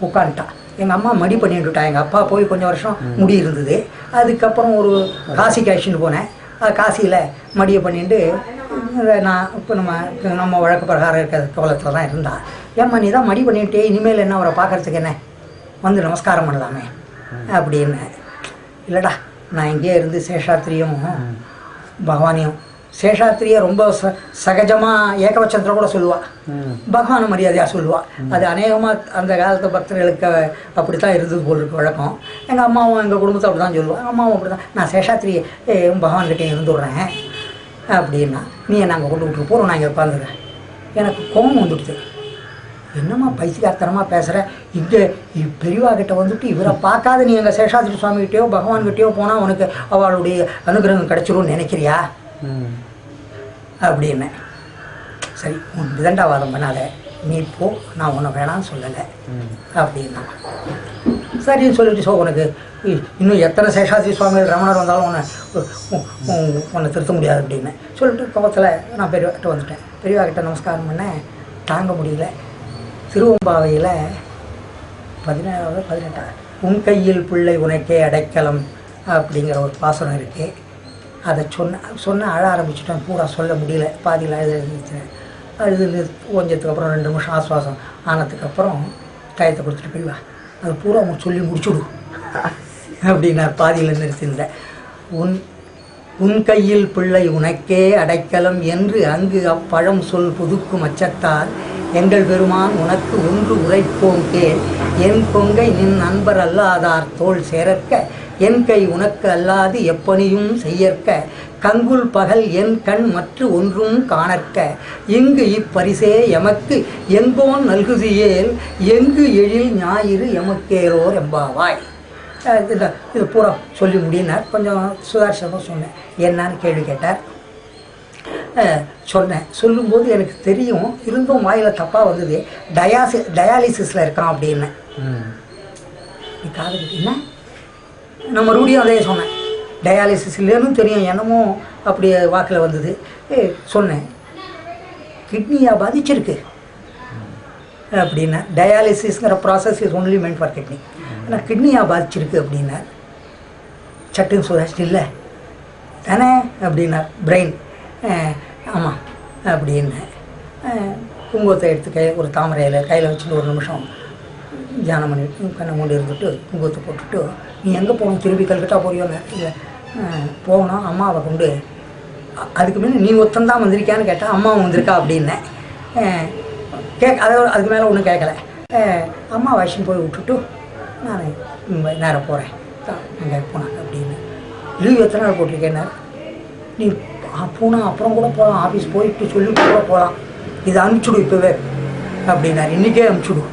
உட்காந்துட்டா. எங்கள் அம்மா மடி பண்ணிட்டுட்டா. எங்கள் அப்பா போய் கொஞ்சம் வருஷம் முடி இருந்தது. அதுக்கப்புறம் ஒரு காசிக்கு அழைச்சிட்டு போனேன். காசியில் மடியை பண்ணிட்டு நான் இப்போ நம்ம வழக்கு பிரகாரம் இருக்கிற கோலத்தில் தான் இருந்தா. ஏம்மா, நீ தான் மடி பண்ணிட்டு இனிமேல் என்ன அவரை பார்க்குறதுக்கு என்ன வந்து நமஸ்காரம் பண்ணலாமே அப்படின்னு. இல்லைடா, நான் இங்கேயே இருந்து சேஷாத்திரியும் பகவானையும், சேஷாத்திரியை ரொம்ப சகஜமாக ஏகவச்சந்தில் கூட சொல்லுவாள், பகவான மரியாதையாக சொல்லுவாள். அது அநேகமாக அந்த காலத்து பக்தர்களுக்கு அப்படித்தான் இருந்தது போல் இருக்கு வழக்கம். எங்கள் அம்மாவும் எங்கள் குடும்பத்தை அப்படி தான் சொல்லுவாள். அம்மாவும் அப்படி தான், நான் சேஷாத்திரியை பகவான்கிட்டே இருந்துடுறேன் அப்படின்னா, நீ நாங்கள் கொண்டு விட்டு போகிறோம், நான் இங்கே உட்காந்துடுறேன். எனக்கு கோபம் வந்துடுது. என்னம்மா பைத்தியக்காரத்தனமாக பேசுகிற, இங்கே பெரியவா கிட்ட வந்துட்டு இவரை பார்க்காத நீ எங்கள் சேஷாத்திரி சுவாமிகிட்டேயோ பகவான்கிட்டயோ போனால் உனக்கு அவளுடைய அனுகிரகம் கிடைச்சிரும்னு நினைக்கிறியா அப்படின்னு. சரி, உன் விதண்டாவாதம் பண்ணாத, நீ போ, நான் உன்னை வேணான்னு சொல்லலை அப்படின்னா. சரின்னு சொல்லிட்டு, உனக்கு இன்னும் எத்தனை சேஷாத்திரி சுவாமிகள் ரமணர் வந்தாலும் உன்னை திருத்த முடியாது அப்படின்னு சொல்லிட்டு கோபத்தில் நான் பெரியவாக்கிட்ட வந்துட்டேன். பெரியவாக்கிட்ட நமஸ்காரம் பண்ணேன். தாங்க முடியல. திருவம்பாவையில் 17வது 18 உன் கையில் பிள்ளை உனக்கே அடைக்கலம் அப்படிங்கிற ஒரு பாசனம் இருக்குது. அதை சொன்ன அழ ஆரம்பிச்சுட்டேன். பூரா சொல்ல முடியல, பாதியில் எழுதிச்சேன். அழுது கொஞ்சத்துக்கு அப்புறம் 2 நிமிஷம் ஆஸ்வாசம் ஆனதுக்கப்புறம் டயத்தை கொடுத்துட்டு போயிடுவா, அது பூரா சொல்லி முடிச்சுடும் அப்படின்னா பாதியில் நிறுத்தியிருந்தேன். உன் கையில் பிள்ளை உனக்கே அடைக்கலம் என்று அங்கு அப்பழம் சொல் புதுக்கும் அச்சத்தால் எங்கள் பெருமான் உனக்கு ஒன்று உரைப்போம் கேள், என் கொங்கை நின் நண்பர் அல்லாதார் தோல் சேரற்க, என் கை உனக்கு அல்லாது எப்பணியும் செய்யற்க, கங்குல் பகல் என் கண் மற்ற ஒன்றும் காணற்க, இங்கு இப்பரிசே எமக்கு எங்கோன் நல்குதியேல், எங்கு எழில் ஞாயிறு எமக்கேரோர் எம்பாவாய். இது பூரா சொல்லி முடியினார். கொஞ்சம் சுதாரிசமாக சொன்னேன். என்னான்னு கேள்வி கேட்டார். சொன்னேன். சொல்லும்போது எனக்கு தெரியும், இருந்தும் வாயில் தப்பாக வந்தது. டயாலிசிஸில் இருக்கான் அப்படின்னு. நீ காது என்ன நான் மறுபடியும் அதே சொன்னேன். டயாலிசிஸ் இல்லைன்னு தெரியும், என்னமோ அப்படி வாக்கில் வந்தது. சொன்னேன், கிட்னியாக பாதிச்சிருக்கு அப்படின்னா. டயாலிசிஸ்ங்கிற process is only meant for kidney. ஆனால் கிட்னியாக பாதிச்சிருக்கு அப்படின்னா சட்டுன்னு சுதாரிச்சு இல்லை தானே அப்படின்னார். பிரெயின் ஆமாம் அப்படின்னு. குங்குமத்தை எடுத்து ஒரு தாமரையில் கையில் வச்சுட்டு ஒரு நிமிஷம் தியானம் பண்ணிட்டு கண்ணை மூடி இருந்துட்டு குங்குமத்தை போட்டுட்டு நீ எங்கே போகணும் திருப்பி கல்கட்டா போறியோன்னு இல்லை போகணும் அம்மாவை கொண்டு அதுக்கு முன்னே நீ ஒத்தந்தான் வந்திருக்கியான்னு கேட்டால் அம்மாவும் வந்திருக்கா அப்படின்னேன் அதுக்கு மேலே ஒன்றும் கேட்கல அம்மா வயசுன்னு போய் விட்டுட்டு நான் நேரம் போகிறேன் அங்கே போனாங்க அப்படின்னு லீவ் எத்தனை நாள் போட்டிருக்கேன்னார் நீ போனால் அப்புறம் கூட போகலாம் ஆஃபீஸ் போயிட்டு சொல்லிட்டு கூட போகலாம் இதை அனுப்பிச்சுடு இப்போவே அப்படின்னார் இன்றைக்கே அனுப்பிச்சுடு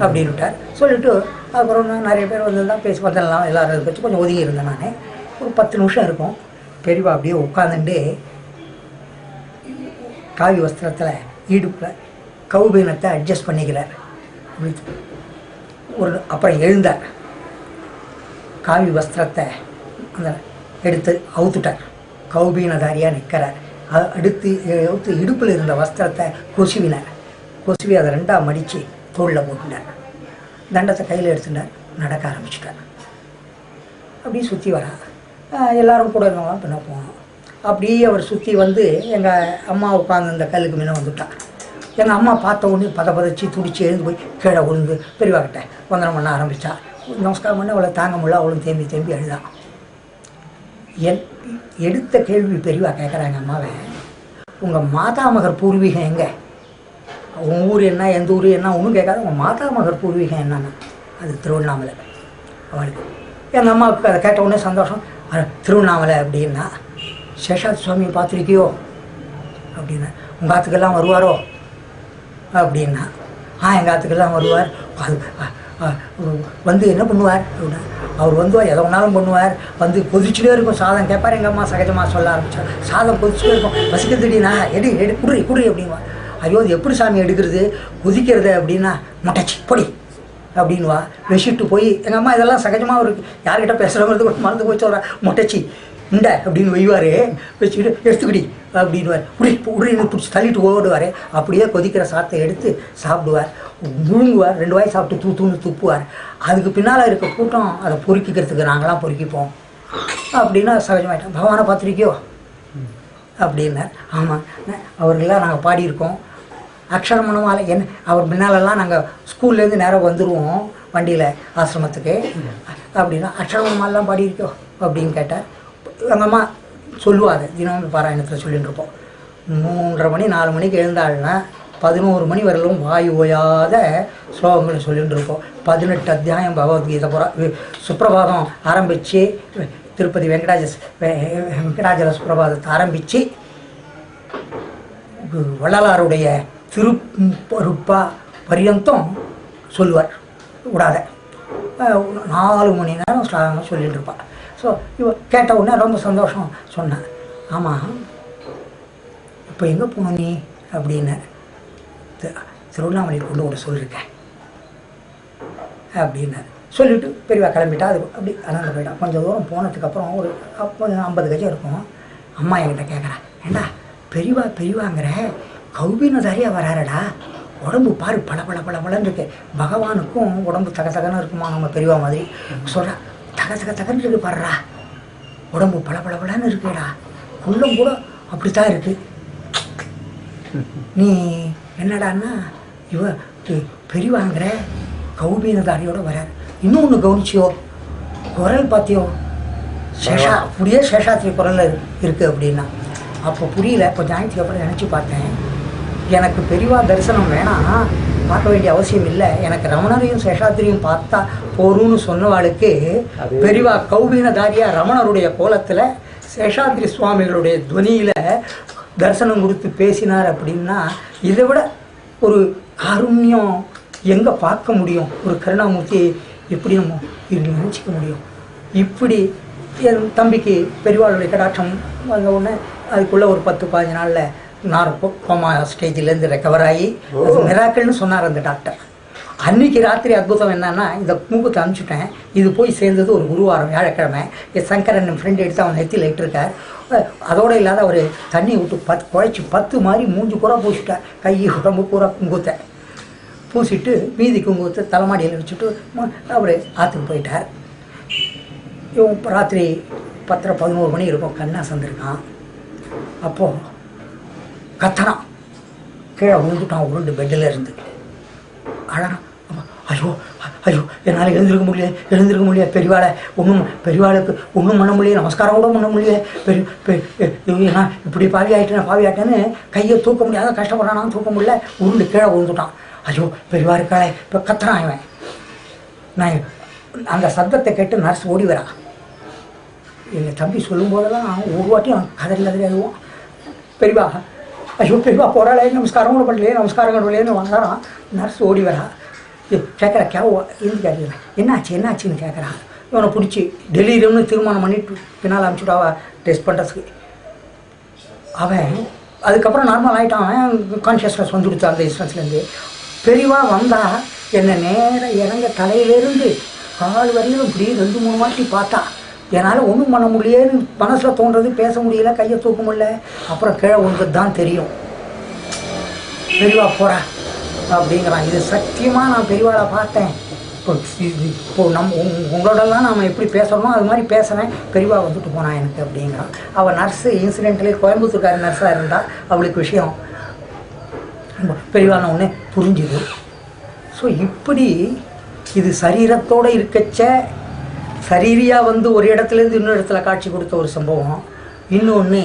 அப்படின்னு விட்டார் சொல்லிவிட்டு அப்புறம் நிறைய பேர் வந்து தான் பேசி பார்த்தலாம் எல்லோரும் இதை வச்சு கொஞ்சம் ஒதுங்கி இருந்தேன் நான் ஒரு 10 நிமிஷம் இருக்கும் பெரியவா அப்படியே உட்காந்துட்டு காவி வஸ்திரத்தில் இடுப்பில் கௌபீனத்தை அட்ஜஸ்ட் பண்ணிக்கிறார் அப்புறம் எழுந்தார் காவி வஸ்திரத்தை அந்த எடுத்து அவுத்துட்டார் கௌபீனதாரியாக நிற்கிறார் அடுத்து இடுப்பில் இருந்த வஸ்திரத்தை கொசுவி அதை 2ஆக மடித்து தோளில் போட்டுட்டார் தண்டத்தை கையில் எடுத்துட்டார் நடக்க ஆரம்பிச்சுட்டார் அப்படியே சுற்றி வரா எல்லாரும் கூட இருந்தவங்களாம் பின்ன போனோம் அப்படியே அவர் சுற்றி வந்து எங்கள் அம்மா உட்காந்து இந்த கல்லுக்கு முன்ன வந்துட்டார் எங்கள் அம்மா பார்த்த உடனே பதச்சி துடிச்சு எழுந்து போய் கீழே விழுந்து பெரியவாக்கிட்ட வந்தனம் பண்ண ஆரம்பித்தா நமஸ்காரம் பண்ண அவளை தாங்க முடியல அவளும் தேம்பி எழுதான் எடுத்த கேள்வி பெரியவா கேட்குறாங்க அம்மாவை உங்கள் மாதாமகர் பூர்வீகம் எங்கே உங்கள் ஊர் என்ன எந்த ஊர் என்ன ஒன்றும் கேட்காது உங்கள் மாதாமகர் பூர்வீகம் என்னன்னா அது திருவண்ணாமலை அவளுக்கு எங்கள் அம்மாவுக்கு அதை கேட்ட உடனே சந்தோஷம் திருவண்ணாமலை அப்படின்னா சேஷாத் சுவாமியை பார்த்துருக்கியோ அப்படின்னா உங்கள் ஆத்துக்கெல்லாம் வருவாரோ அப்படின்னா எங்கள் ஆத்துக்கெல்லாம் வருவார் அது வந்து என்ன பண்ணுவார் அப்படின்னா அவர் வந்து எதை ஒன்றாலும் பண்ணுவார் வந்து கொதிச்சுட்டே இருக்கும் சாதம் கேட்பார் எங்கள் அம்மா சகஜமாக சொல்ல ஆரம்பித்தார் சாதம் கொதிச்சுட்டே இருக்கும் வசிக்கிறதுடினா எடு குடி அப்படின்வா ஐயோ அது எப்படி சாமி எடுக்கிறது கொதிக்கிறது அப்படின்னா முட்டைச்சி பொடி அப்படின்வா வச்சுட்டு போய் எங்கள் அம்மா இதெல்லாம் சகஜமாக ஒரு யார்கிட்ட பேசுகிறவங்களுக்கு ஒரு மறந்து போய் சொல்கிறா முட்டைச்சி உண்டை அப்படின்னு வைவார் வச்சுக்கிட்டு எடுத்துக்கிடி அப்படின்வார் உடனே பிடிச்சி தள்ளிட்டு ஓடுவார் அப்படியே கொதிக்கிற சாத்தை எடுத்து சாப்பிடுவார் முழுங்குவார் 2 வாய் சாப்பிட்டு தூன்னு துப்புவார் அதுக்கு பின்னால் இருக்க கூட்டம் அதை பொறுக்கிக்கிறதுக்கு நாங்களாம் பொறுக்கிப்போம் அப்படின்னா சகஜமாயிட்டோம் பகவானை பார்த்துருக்கியோ அப்படின்னார் ஆமாம் அவர்களெலாம் நாங்கள் பாடியிருக்கோம் அக்ஷரமணமால என்ன அவர் முன்னாலெல்லாம் நாங்கள் ஸ்கூல்லேருந்து நேரம் வந்துடுவோம் வண்டியில் ஆசிரமத்துக்கு அப்படின்னா அக்ஷரமணமாலாம் பாடியிருக்கோ அப்படின்னு கேட்டார் எங்கள் அம்மா சொல்லுவார் தினமும் பாராயணத்தில் சொல்லிட்டு இருப்போம் 3:30 மணி 4 மணிக்கு எழுந்தாள்னா 11 மணி வரலும் வாயு ஓயாத ஸ்லோகங்களை சொல்லிட்டு இருப்போம் 18 அத்தியாயம் பகவத்கீதை சுப்பிரபாதம் ஆரம்பித்து திருப்பதி வெங்கடாஜல சுப்பிரபாதத்தை ஆரம்பித்து வள்ளலாருடைய திருப்பருப்பா பரியந்தம் சொல்லுவார் விடாத 4 மணி நேரம் ஸ்லோகங்கள் சொல்லிட்டு இருப்பாள் ஸோ கேட்ட உடனே ரொம்ப சந்தோஷம் சொன்னேன் ஆமாம் இப்போ எங்கே போகணும் நீ அப்படின்னு திருவண்ணாமலையில் கொண்டு சொல்லியிருக்கேன் அப்படின்னாரு சொல்லிவிட்டு பெரியவா கிளம்பிட்டா அது அப்படி அனந்த போயிட்டா கொஞ்சம் தூரம் போனதுக்கப்புறம் ஒரு 50 கஜம் இருக்கும் அம்மா என்கிட்ட கேட்குறேன் ஏண்டா பெரியவாங்கிற கௌபீனதாரியாக வராரடா உடம்பு பாரு பளபளன்னு இருக்கு பகவானுக்கும் உடம்பு தகன்னு இருக்குமா நம்ம பெரியவா மாதிரி சொல்கிறா தகன்னு இருக்கு பாடுறா உடம்பு பளபளன்னு இருக்குடா உள்ளம் கூட அப்படித்தான் இருக்கு நீ என்னடான்னா பெரியவாங்கிற கௌபீனதாரியோட வராரு இன்னொன்று கவனிச்சியோ குரல் பார்த்தியோ அப்படியே சேஷாத்திரி குரலில் இருக்குது அப்படின்னா அப்போ புரியல இப்போ ஜாயின்த்துக்கு அப்புறம் நினச்சி பார்த்தேன் எனக்கு பெரியவா தரிசனம் வேணாம் பார்க்க வேண்டிய அவசியம் இல்லை எனக்கு ரமணரையும் சேஷாத்திரியும் பார்த்தா போரும்னு சொன்னவாளுக்கு பெரியவா கௌபீனதாரியா ரமணருடைய கோலத்தில் சேஷாத்திரி சுவாமிகளுடைய துவனியில் தரிசனம் கொடுத்து பேசினார் அப்படின்னா இதை விட ஒரு காருண்யம் எங்கே பார்க்க முடியும் ஒரு கருணாமூர்த்தி எப்படி நம்ம நினச்சிக்க முடியும் இப்படி என் தம்பிக்கு பெரியவாளுடைய கடாட்சம் வந்த உடனே அதுக்குள்ளே ஒரு 10-15 நாளில் நான் கோமா ஸ்டேஜிலேருந்து ரெக்கவர் ஆகி மிராக்கிள்னு சொன்னார் அந்த டாக்டர். அன்றைக்கி ராத்திரி அற்புதம் என்னன்னா இந்த மூக்குத்தை அனுப்பிச்சுட்டேன். இது போய் சேர்ந்தது ஒரு குருவாரம் வியாழக்கிழமை. என் சங்கரன் என் ஃப்ரெண்டு எடுத்து அவன் நெத்தியில் இட்டிருக்கார். அதோடு இல்லாத ஒரு தண்ணியை விட்டு குழைச்சி 10 மாதிரி 3 குறை பூசிட்டார். கை உடம்பு பூரா குங்குத்தை பூசிட்டு மீதி குங்குத்தை தலைமாடியில் வச்சுட்டு அவர் ஆற்றுக்கு போயிட்டார். இவன் ராத்திரி 10-11 மணி இருக்கும். கண்ணா சந்திருக்கான். அப்போது கத்தனான் கீழே விழுந்துட்டான் உருண்டு பெட்டில் இருந்து. அழகான், ஐயோ ஐயோ என்னால் எழுந்திருக்க முடியல பெரியவாளை பெரியவாளுக்கு ஒன்றும் பண்ண முடியல, நமஸ்காரம் கூட பண்ண முடியல, நான் இப்படி பாவி ஆகிட்டேன்னு கையை தூக்க முடியாத கஷ்டப்படுறான், தூக்க முடியல, உருண்டு கீழே விழுந்துட்டான். ஐயோ பெரியவா இருக்காளே, இப்போ கத்துறான் இவன். நான் அந்த சத்தத்தை கேட்டு நர்ஸ் ஓடி வரா. எங்கள் தம்பி சொல்லும் போதெல்லாம் ஒரு வாட்டியும் கதறி அழுவான். பெரியவா, ஐயோ பெரியவா போகிறாளே, நமஸ்காரம் கூட பண்ணலையே, நமஸ்காரம் பண்ணலையேன்னு வாங்குறான். நர்ஸ் ஓடி வரா. கேட்குறா, கேவா இருந்து கேட்குறேன், என்னாச்சுன்னு கேட்குறான். இவனை பிடிச்சி டெலிவரின்னு தீர்மானம் பண்ணிட்டு பின்னால் அனுப்பிச்சுட்டாவா டெஸ்ட் பண்ணுறதுக்கு. அவன் அதுக்கப்புறம் நார்மல் ஆகிட்டான். அவன் கான்ஷியஸ்னஸ் வந்து கொடுத்தா அந்த இன்ஸ்டன்ஸ்லேருந்து. பெரியவா வந்தால் என்னை நேராக இறங்க தலையிலேருந்து கால் வரையிலும் இப்படி 2-3 வாட்டி பார்த்தா. என்னால் ஒன்றும் பண்ண முடியலன்னு மனசில் தோன்றது, பேச முடியல, கையை தூக்க முடியல. அப்புறம் கீழே ஒன்று தான் தெரியும், பெரியவா போகிறா அப்படிங்கிறான். இது சத்தியமாக நான் பெரியவாளை பார்த்தேன். இப்போ உங்களோடலாம் நாம் எப்படி பேசணுமோ அது மாதிரி பேசுகிறேன், பெரியவா வந்துட்டு போனான் எனக்கு அப்படிங்கிறான். அவள் நர்ஸு இன்சிடென்ட்லேயே கோயம்புத்தூர்கார நர்ஸாக இருந்தால் அவளுக்கு விஷயம் பெரியவான ஒன்று புரிஞ்சுது. ஸோ இப்படி இது சரீரத்தோடு இருக்கச்ச சரீரியாக வந்து ஒரு இடத்துலேருந்து இன்னொரு இடத்துல காட்சி கொடுத்த ஒரு சம்பவம். இன்னொன்று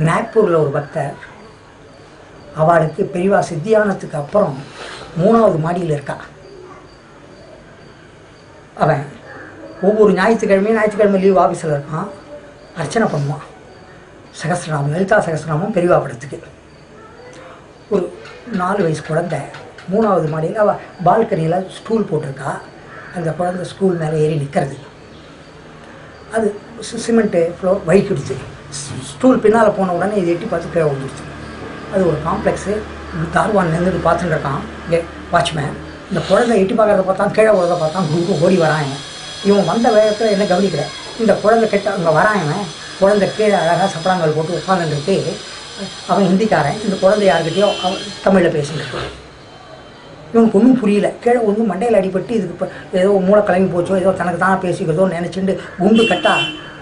நாக்பூரில் ஒரு பக்தர், அவளுக்கு பெரியவா சித்தியானத்துக்கு அப்புறம் 3வது மாடியில் இருக்கா. அவன் ஒவ்வொரு ஞாயிற்றுக்கிழமை லீவ் ஆஃபீஸில் இருக்கான், அர்ச்சனை பண்ணுவான். சகஸ்ரநாமம், லலிதா சகஸ்ரநாமம் பெரியவா படத்துக்கு. ஒரு 4 வயசு குழந்தை 3வது மாடியில் அவள் பால்கனியில் ஸ்டூல் போட்டிருக்கா. அந்த குழந்தை ஸ்டூல் மேலே ஏறி நிற்கிறது. அது சிமெண்ட்டு ஃப்ளோர் வழிக்கிடுச்சு. ஸ்டூல் பின்னால் போன உடனே இது எட்டி பார்த்து கீழே வந்துடுச்சு. அது ஒரு காம்ப்ளெக்ஸு. தார்வான் நின்றுட்டு பார்த்துட்டு இருக்கான் இங்கே வாட்ச்மேன். இந்த குழந்தை எட்டி பார்க்குறத பார்த்தான், கீழே விழுறத பார்த்தான், குரூப்பு ஓடி வரான். இவன் வந்த வேகத்தில் என்ன கவனிக்கல. இந்த குழந்தை கிட்ட அங்கே வரான். குழந்தை கீழே அழகாக சப்பராங்கல் போட்டு உட்காந்துருக்கு. அவன் ஹிந்திக்காரன். இந்த குழந்தை யாருக்கிட்டையோ அவன் தமிழில் பேசிட்டு. இவனுக்கு ஒன்றும் புரியல. கீழே வந்து மண்டையில் அடிபட்டு இதுக்கு இப்போ ஏதோ மூளை கிளம்பி போச்சோ, ஏதோ தனக்கு தானே பேசிக்கிறதோ நினச்சிட்டு குண்டு கட்டா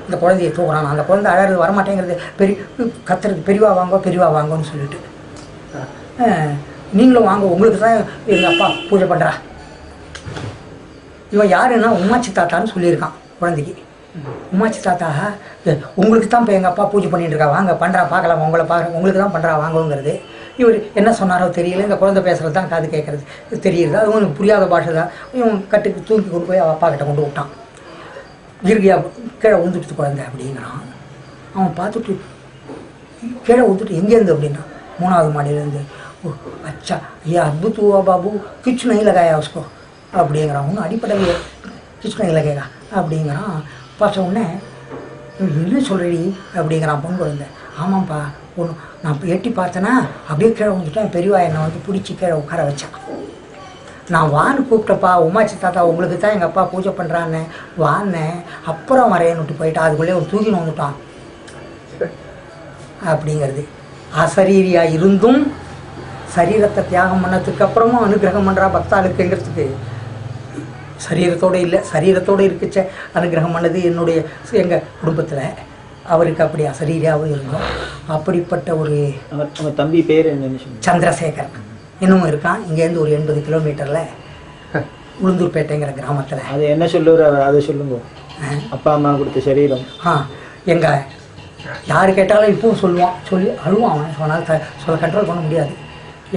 இந்த குழந்தையை தூக்குறான். அந்த குழந்தை அழகிறது வரமாட்டேங்கிறது, கத்துறது, பெரியவா வாங்கன்னு சொல்லிட்டு, நீங்களும் வாங்க, உங்களுக்கு தான் எங்கள் அப்பா பூஜை பண்ணுறா. இவன் யாருன்னா உமாச்சி தாத்தான்னு சொல்லியிருக்கான் குழந்தைக்கு. உமாச்சி தாத்தா உங்களுக்கு தான் இப்போ எங்கள் அப்பா பூஜை பண்ணிட்டு இருக்கா, வாங்க பண்ணுறா பார்க்கலாம், உங்களை பார்க்குறேன், உங்களுக்கு தான் பண்ணுறா வாங்குங்கிறது. இவர் என்ன சொன்னாரோ தெரியல. இந்த குழந்தை பேசுகிறது தான் காது கேட்குறது தெரியுது. அது உங்களுக்கு புரியாத பாஷை தான். இவன் கட்டுக்கு தூக்கி கொண்டு போய் அவள் அப்பா கிட்ட கொண்டு விட்டான். இறுதியா கீழே உந்துட்டு குழந்தை அப்படிங்கிறான். அவன் பார்த்துட்டு கீழே உந்துட்டு எங்கேருந்து அப்படின்னா 3வது மாடியிலேருந்து. ஓ அச்சா ஐயா அத்புத்துவா பாபு கிச் நஹி லகாயா உஸ்கோ அப்படிங்கிறான். ஒன்றும் அடிப்படை கிச் நஹி லகேகா அப்படிங்கிறான். பார்த்த உடனே என்ன சொல்கிறீ அப்படிங்கிறான் பொண்ணு குழந்தை. ஆமாம்ப்பா, ஒன்று நான் எட்டி பார்த்தேன்னா அப்படியே கீழே வந்துட்டேன். பெரியவா என்னை வந்து பிடிச்சி கீழே உட்கார வச்சான். நான் வான்னு கூப்பிட்டப்பா, உமாச்சி தாத்தா உங்களுக்கு தான் எங்கள் அப்பா பூஜை பண்ணுறான்னு வான்னேன். அப்புறம் வரையன்னுட்டு போயிட்டா. அதுக்குள்ளே ஒரு தூக்கின்னு வந்துட்டான் அப்படிங்கிறது. அசரீரியாக இருந்தும் சரீரத்தை தியாகம் பண்ணதுக்கு அப்புறமும் அனுகிரகம் பண்ணுறா பக்தாளுக்குங்கிறதுக்கு. சரீரத்தோடு இல்லை, சரீரத்தோடு இருக்குச்ச அனுகிரகம் பண்ணது என்னுடைய எங்கள் குடும்பத்தில். அவருக்கு அப்படி அசரீரியாகவும் இருந்தோம். அப்படிப்பட்ட ஒரு தம்பி பேர் என்ன? சந்திரசேகர். இன்னமும் இருக்கான். இங்கேருந்து ஒரு 80 கிலோமீட்டரில் உளுந்தூர்பேட்டைங்கிற கிராமத்தில். அது என்ன சொல்லுவார் அதை சொல்லுங்க. அப்பா அம்மா கொடுத்த சரீரம். எங்கள் யார் கேட்டாலும் இப்பவும் சொல்லி அழுவான். அவன் சொன்னால் சொல்ல கண்ட்ரோல் பண்ண முடியாது.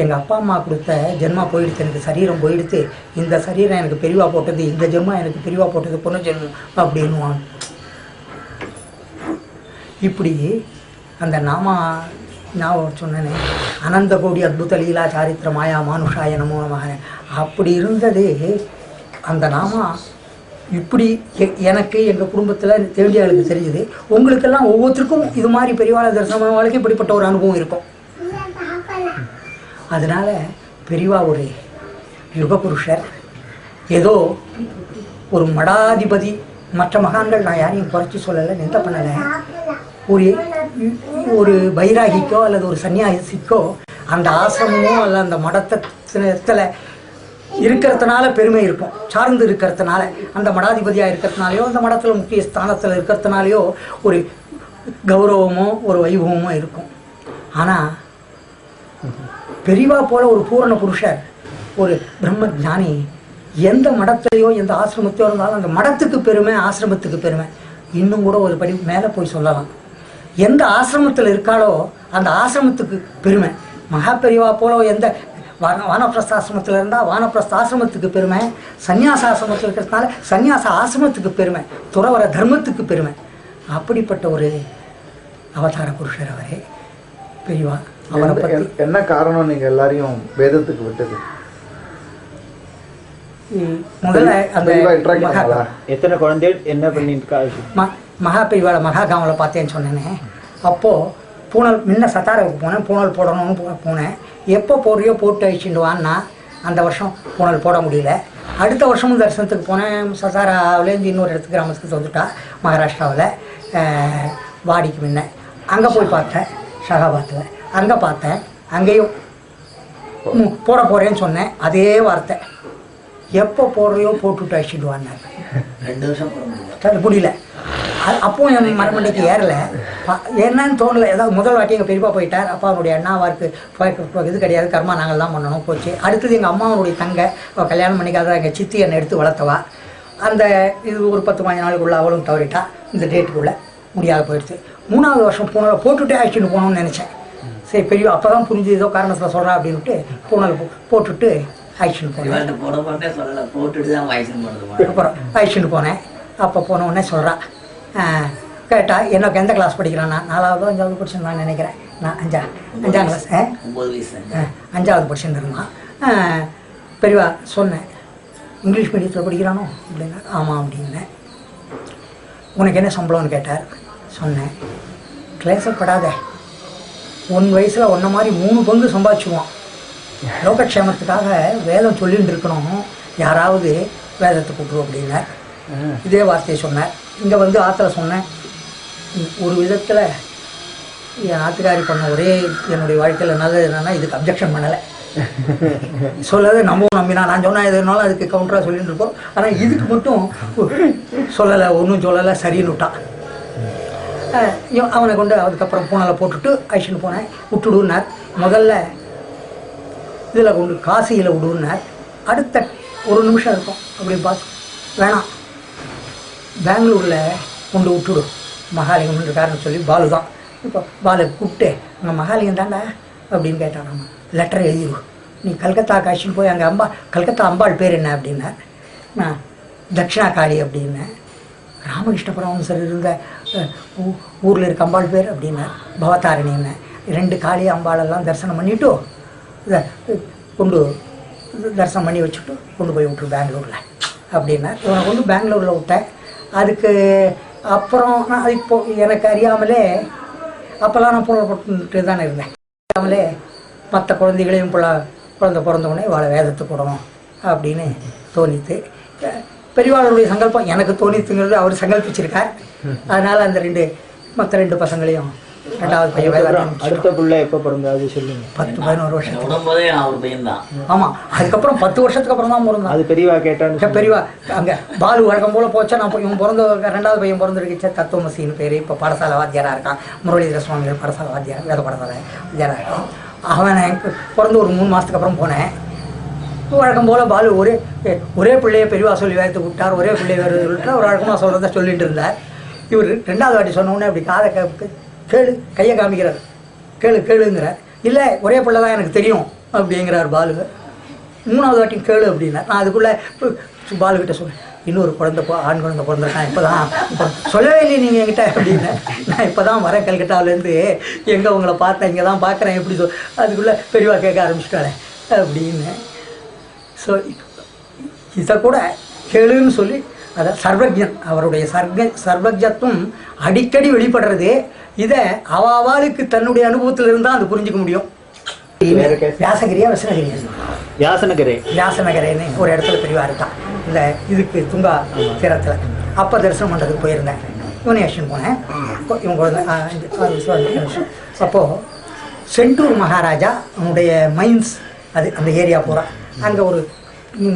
எங்கள் அப்பா அம்மா கொடுத்த ஜென்மா போயிடுத்து, எனக்கு சரீரம் போயிடுத்து, இந்த சரீரம் எனக்கு பெரியவா போட்டது, இந்த ஜென்மா எனக்கு பெரியவா போட்டது, பொண்ணு ஜென்மம் அப்படின்னுவான். இப்படி அந்த ஞாபகம் சொன்னேனே, அனந்த கோடி அத்புத லீலா சாரித்திர மாயா மானுஷாய நமோ நமக, அப்படி இருந்தது அந்த நாமா. இப்படி எனக்கு எங்கள் குடும்பத்தில் தேடியாளுக்கு தெரிஞ்சுது. உங்களுக்கெல்லாம் ஒவ்வொருத்தருக்கும் இது மாதிரி பெரியவாள தரிசனமானவாளுக்கு இப்படிப்பட்ட ஒரு அனுபவம் இருக்கும். அதனால் பெரியவா ஒரு யுகபுருஷர், ஏதோ ஒரு மடாதிபதி. மற்ற மகான்கள் நான் யாரையும் குறைச்சி சொல்லலை, நிந்த பண்ணலை. ஒரு பைராகிக்கோ அல்லது ஒரு சன்னியாசிக்கோ அந்த ஆசிரமமோ அல்ல அந்த மடத்தில் இருக்கிறதுனால பெருமை இருக்கும். சார்ந்து இருக்கிறதுனால, அந்த மடாதிபதியாக இருக்கிறதுனாலையோ அந்த மடத்தில் முக்கிய ஸ்தானத்தில் இருக்கிறதுனாலையோ ஒரு கௌரவமோ ஒரு வைபவமோ இருக்கும். ஆனால் பெரியவா போல ஒரு பூரண புருஷர், ஒரு பிரம்ம ஞானி எந்த மடத்தையோ எந்த ஆசிரமத்தையோ இருந்தாலும் அந்த மடத்துக்கு பெருமை, ஆசிரமத்துக்கு பெருமை. இன்னும் கூட ஒரு படி மேலே போய் சொல்லலாம், எந்த ஆசிரமத்தில் இருக்காளோ அந்த ஆசிரமத்துக்கு பெருமை. மகா பெரியவா போல எந்த வானப்பிரஸ்த ஆசிரமத்தில் இருந்தால் வானப்பிரஸ்த ஆசிரமத்துக்கு பெருமை, சன்னியாச ஆசிரமத்தில் இருக்கிறதுனால சன்னியாச ஆசிரமத்துக்கு பெருமை, துறவர தர்மத்துக்கு பெருமை. அப்படிப்பட்ட ஒரு அவதார புருஷர் அவரே பெரியவா. அவரை பற்றி என்ன காரணம் நீங்கள் எல்லாரையும் வேதத்துக்கு விட்டது? முதல்ல அந்த எத்தனை குழந்தைகள் என்ன பண்ணிட்டு மகா பெரியவாளை மகாகாமில் பார்த்தேன்னு சொன்னேனே, அப்போது பூனல் முன்ன சத்தாராவுக்கு போனேன், பூனல் போடணும்னு போனேன். எப்போ போடுறியோ போட்டு அழிச்சுட்டு வான்னா அந்த வருஷம் பூனல் போட முடியல. அடுத்த வருஷமும் தரிசனத்துக்கு போனேன். சத்தாராவிலேருந்து இன்னொரு இடத்துக்கு கிராமத்துக்கு வந்துட்டா மகாராஷ்டிராவில் வாடிக்கு முன்ன. அங்கே போய் பார்த்தேன் ஷகாபாத்தில், அங்கே பார்த்தேன். அங்கேயும் போட போகிறேன்னு சொன்னேன், அதே வார்த்தை எப்போ போடுறியோ போட்டுவிட்டு அழிச்சுட்டு வான்னார். 2 வருஷம் போட முடியல. அப்பவும் என் மரமண்டைக்கு ஏறலை, என்னன்னு தோணலை. ஏதாவது முதல் வாட்டி எங்கள் பெரியப்பா போயிட்டார், அப்பாவுடைய அண்ணாவாருக்கு இது கிடையாது, கர்மா நாங்கள் தான் பண்ணணும் போச்சு. அடுத்தது எங்கள் அம்மாவுடைய தங்கை கல்யாணம் பண்ணிக்காத எங்கள் சித்தி என்னை எடுத்து வளர்த்தவா. அந்த இது ஒரு 10-15 நாளுக்குள்ளே அவளும் தவறிட்டா, இந்த டேட்டுக்குள்ளே முடியாத போயிடுச்சு. 3வது வருஷம் பூனலை போட்டுவிட்டே அழிச்சுட்டு போகணும்னு நினச்சேன். சரி பெரிய அப்போ தான் புரிஞ்சு ஏதோ காரணத்தில் சொல்கிறா அப்படின்ட்டு பூனல் போட்டுட்டு அழிச்சுட்டு போனேன். அப்புறம் அழிச்சுட்டு போனேன். அப்போ போன உடனே சொல்கிறா, கேட்டா எனக்கு எந்த கிளாஸ் படிக்கிறான்னா 4வது 5வது படிச்சுருந்தான்னு நினைக்கிறேன். நான் 5ஆம் கிளாஸ் 5வது படிச்சுருந்துருந்தான். பெரியவா சொன்னேன், இங்கிலீஷ் மீடியத்தில் படிக்கிறானோ அப்படின்னா. ஆமாம் அப்படின்னேன். உனக்கு என்ன சம்பளம்னு கேட்டார். சொன்னேன், கிளேசப்படாத, 1 வயசில் ஒன்றை மாதிரி 3 பங்கு சம்பாதிச்சுவான். லோகக்ஷேமத்துக்காக வேதம் சொல்லிட்டு இருக்கணும், யாராவது வேதத்தை கூட்டுருவோம் அப்படின்னார். இதே வார்த்தையை சொன்னார். இங்கே வந்து ஆற்றுல சொன்னேன். ஒரு விதத்தில் என் ஆத்துக்காரி பண்ண ஒரே என்னுடைய வாழ்க்கையில் நல்லது என்னென்னா இதுக்கு அப்ஜெக்ஷன் பண்ணலை. சொல்லலை, நம்பினா நான் சொன்னேன் எதுனாலும் அதுக்கு கவுண்டராக சொல்லிட்டு இருக்கோம். ஆனால் இதுக்கு மட்டும் சொல்லலை, ஒன்றும் சொல்லலை, சரின்னு விட்டான். அவனை கொண்டு அதுக்கப்புறம் பூனலை போட்டுட்டு அழிச்சுட்டு போனேன். விட்டுடுன்னார். முதல்ல இதில் கொண்டு காசியில் விடுன்னார். அடுத்த 1 நிமிஷம் இருக்கும் அப்படி பார்த்து, வேணாம் பெங்களூரில் கொண்டு விட்டுடும் மகாலிங்கம் இருக்காருன்னு சொல்லி பாலு தான். இப்போ பாலு கூப்பிட்டு அங்கே மகாலிங்கம் தாண்டா அப்படின்னு கேட்டான். லெட்டர் எழுதிடும், நீ கல்கத்தா காட்சின்னு போய் அங்கே கல்கத்தா அம்பாள் பேர் என்ன அப்படின்னா, நான் தட்சிணா காளி அப்படின்னேன். ராமகிருஷ்ணபுரம் சார் இருந்த ஊரில் இருக்க அம்பாள் பேர் அப்படின்னா பவதாரணின்னு. 2 காளி அம்பாளெல்லாம் தரிசனம் பண்ணிவிட்டு இதை கொண்டு தரிசனம் பண்ணி வச்சுட்டு கொண்டு போய் விட்டுரு பெங்களூரில் அப்படின்னா. இவனை கொண்டு பெங்களூரில் விட்டேன். அதுக்கு அப்புறம் நான் இப்போ எனக்கு அறியாமலே அப்போல்லாம் நான் போட்டு தானே இருந்தேன். அறியாமலே மற்ற குழந்தைகளையும் குழந்தை பிறந்தவுடனே வாழை வேதத்துக்கு விடணும் அப்படின்னு தோணித்து. பெரியவாளுடைய சங்கல்பம் எனக்கு தோணித்துங்கிறது அவர் சங்கல்பிச்சிருக்கார். அதனால் அந்த மற்ற 2 பசங்களையும் 2வது பையன் வேதாந்தம். அடுத்த பிள்ளை எப்போ பிறந்தாது சொல்லுங்க? 10-11 வருஷம். பையன். ஆமாம், அதுக்கப்புறம் 10 வருஷத்துக்கு அப்புறம் தான் பிறந்தான். அது பெரியவா கேட்டான்னு. பெரியவா அங்கே பாலு வழக்கம் போல் போச்சா. நான் இவன் பிறந்த 2வது பையன் பிறந்திருக்கிச்சா தத்துவமசின்னு பேர். இப்போ பாடசாலை வாத்தியாராக இருக்கான். முரளிதர சுவாமிகள் பாடசாலை வாத்தியார், வேத பாடசாலை வாத்தியாராக இருக்கான். அவன் எனக்கு பிறந்து ஒரு 3 மாதத்துக்கு அப்புறம் போனேன். வழக்கம் போல் பாலு ஒரே பிள்ளையை பெரியவா சொல்லி வேத்து விட்டார், ஒரே பிள்ளையை வேறு சொல்லிட்டு ஒரு வழக்கமாக சொல்கிறத சொல்லிட்டு இருந்தார். இவர் 2வது வாட்டி சொன்ன உடனே அப்படி காதை கேளு, கையை காமிக்கிறார், கேளுங்கிறார். இல்லை ஒரே பிள்ளை தான் எனக்கு தெரியும் அப்படிங்கிறார் பாலு. 3வது வாட்டி கேளு அப்படின்னா நான் அதுக்குள்ளே பாலுக்கிட்ட சொல்லுவேன், இன்னொரு ஆண் குழந்தை பிறந்திருக்கான், இப்போ தான் சொல்லவே இல்லை நீங்கள் என்கிட்ட அப்படின்னு. நான் இப்போ தான் வரேன் கல்கட்டாவிலேருந்து, எங்கே உங்களை பார்த்தேன், இங்கே தான் பார்க்குறேன் எப்படி அதுக்குள்ளே பெரியவா கேட்க ஆரம்பிச்சிட்டாளே அப்படின்னு. ஸோ இதை கூட கேளுன்னு சொல்லி அதை சர்வஜன், அவருடைய சர்வஜத்துவம் அடிக்கடி வெளிப்படுறது. இதை அவளுக்கு தன்னுடைய அனுபவத்தில் இருந்தால் அது புரிஞ்சிக்க முடியும். வியாசகிரியா வியாசநகரேன்னு ஒரு இடத்துல பெரியவா இருக்கான். இந்த இதுக்கு துங்கா தீரத்தில் அப்போ தரிசனம் பண்ணுறதுக்கு போயிருந்தேன். யுவனேஷன் போனேன். இவங்க 6 வருஷம். அப்போது செண்டூர் மகாராஜா அவனுடைய மைன்ஸ் அது அந்த ஏரியா போகிறான். அங்கே ஒரு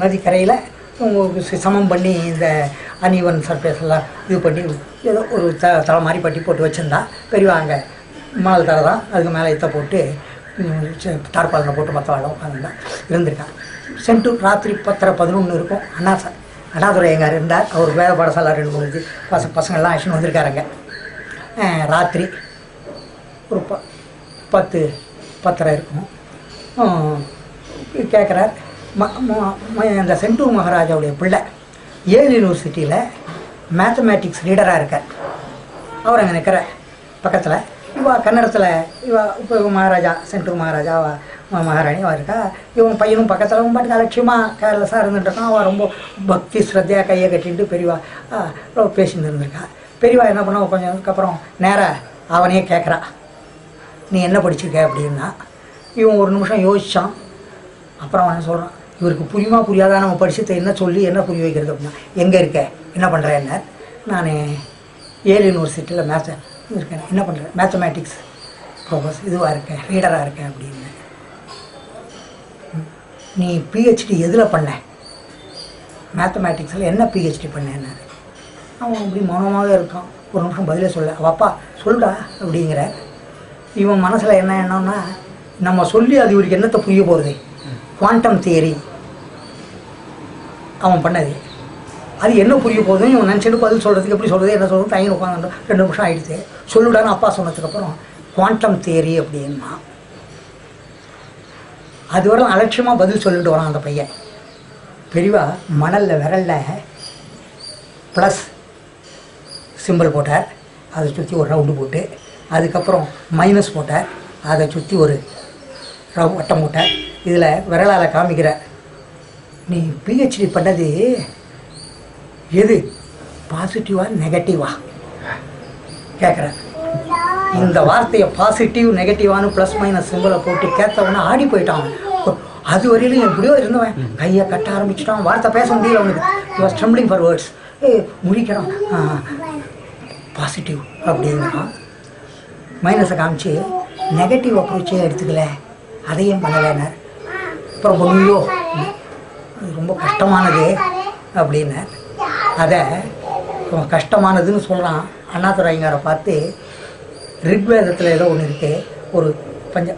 நதிக்கரையில் சமம் பண்ணி இந்த அனிவன் சர்ஃபேஸ் எல்லாம் இது பண்ணி ஏதோ ஒரு தலை மாதிரி பட்டி போட்டு வச்சுருந்தா. பெரியவா அங்கே மணல் தலை தான், அதுக்கு மேலே இத்த போட்டு தார்பாலில் போட்டு மற்ற வாழ உட்காந்துருந்தா இருந்திருக்கான். சென்ட்டு ராத்திரி 10:11 இருக்கும். அண்ணாதுரை எங்கார் இருந்தார். அவர் வேத பாடசாலை 2-3 பசங்கள்லாம் ஆக்ஷன் வந்திருக்காருங்க. ராத்திரி ஒரு 10-10:30 இருக்கும். கேட்குறார். அந்த சென்டூர் மகாராஜாவுடைய பிள்ளை ஏல் யூனிவர்சிட்டியில் மேத்தமேட்டிக்ஸ் ரீடராக இருக்கார். அவர் அங்கே நிற்கிற பக்கத்தில் இவா கன்னடத்தில் இப்போ மகாராஜா சென்டூர் மகாராஜா மகாராணி அவள் இருக்கா. இவன் பையனும் பக்கத்தில் பாட்டுக்கு அலட்சியமாக கேர்லெஸ்ஸாக இருந்துட்டுருக்கான். அவள் ரொம்ப பக்தி ஸ்ரத்தையாக கையை கட்டிட்டு பெரியவா பேசிட்டு இருந்திருக்கா. பெரியவா என்ன பண்ணா கொஞ்சம் அதுக்கப்புறம் நேராக அவனையே கேட்குறா, நீ என்ன படிச்சிருக்க அப்படின்னா. இவன் ஒரு நிமிஷம் யோசித்தான். அப்புறம் அவன் சொல்கிறான், இவருக்கு புரியுமா புரியாதா நம்ம படிச்சதை என்ன சொல்லி என்ன புரிய வைக்கிறது அப்படின்னா. எங்கே இருக்க, என்ன பண்ணுறேன் என்ன, நான் ஏல் யூனிவர்சிட்டியில் இருக்கேன். என்ன பண்ணுறேன், மேத்தமேட்டிக்ஸ் ப்ரொஃபஸர் இதுவாக இருக்கேன், ரீடராக இருக்கேன் அப்படின்னு. நீ பிஹெச்டி எதில் பண்ண, மேத்தமேட்டிக்ஸில் என்ன பிஹெச்டி பண்ணேன்னு. அவன் அப்படி மௌனமாகவே இருக்கான். ஒரு நிமிஷம் பதிலே சொல்ல. அப்பா சொல்லுடா அப்படிங்கிற. இவன் மனசில் என்ன எண்ணம்னா, நம்ம சொல்லி அது இவருக்கு என்னத்தை புரிய போகிறது. குவாண்டம் தியரி அவன் பண்ணது, அது என்ன புரிய போகுதுன்னு இவன் நினச்சிட்டு பதில் சொல்கிறதுக்கு எப்படி சொல்கிறது என்ன சொல்கிறது தயங்கி உட்காந்து 2 நிமிஷம் ஆகிடுச்சு. சொல்லுடான்னு அப்பா சொன்னதுக்கப்புறம் குவாண்டம் தியரி அப்படின்னா. அதுவரை அலட்சியமாக பதில் சொல்லிட்டு வரான் அந்த பையன். பெரியவா மணலில் விரலில் ப்ளஸ் சிம்பிள் போட்டார், அதை சுற்றி ஒரு ரவுண்டு போட்டு, அதுக்கப்புறம் மைனஸ் போட்டார், அதை சுற்றி ஒரு வட்டம் போட்டார். இதில் விரலால் காமிக்கிறார், நீ பிஹெச்டி பண்ணது எது, பாசிட்டிவா நெகட்டிவா கேட்குறேன். இந்த வார்த்தையை பாசிட்டிவ் நெகட்டிவானு ப்ளஸ் மைனஸ் சிம்பிளை போட்டு கேட்டவொன்னே ஆடி போயிட்டான். அது வரையிலும் எப்படியோ இருந்தவன் கையை கட்ட ஆரம்பிச்சிட்டான். வார்த்தை பேச முடியல அவனுக்கு. Was trembling for words. முடிக்கிறான். பாசிட்டிவ் அப்படிங்கிறான். மைனஸை காமிச்சு நெகட்டிவ் அப்ரோச்சே எடுத்துக்கல, அதையும் பண்ணலைன்னார். அப்புறம் பொண்ணுயோ அது ரொம்ப கஷ்டமானது அப்படின்னு. அதை கஷ்டமானதுன்னு சொல்கிறான். அண்ணாதுரைங்காரை பார்த்து ரிக்வேதத்தில் ஏதோ ஒன்று இருக்குது, ஒரு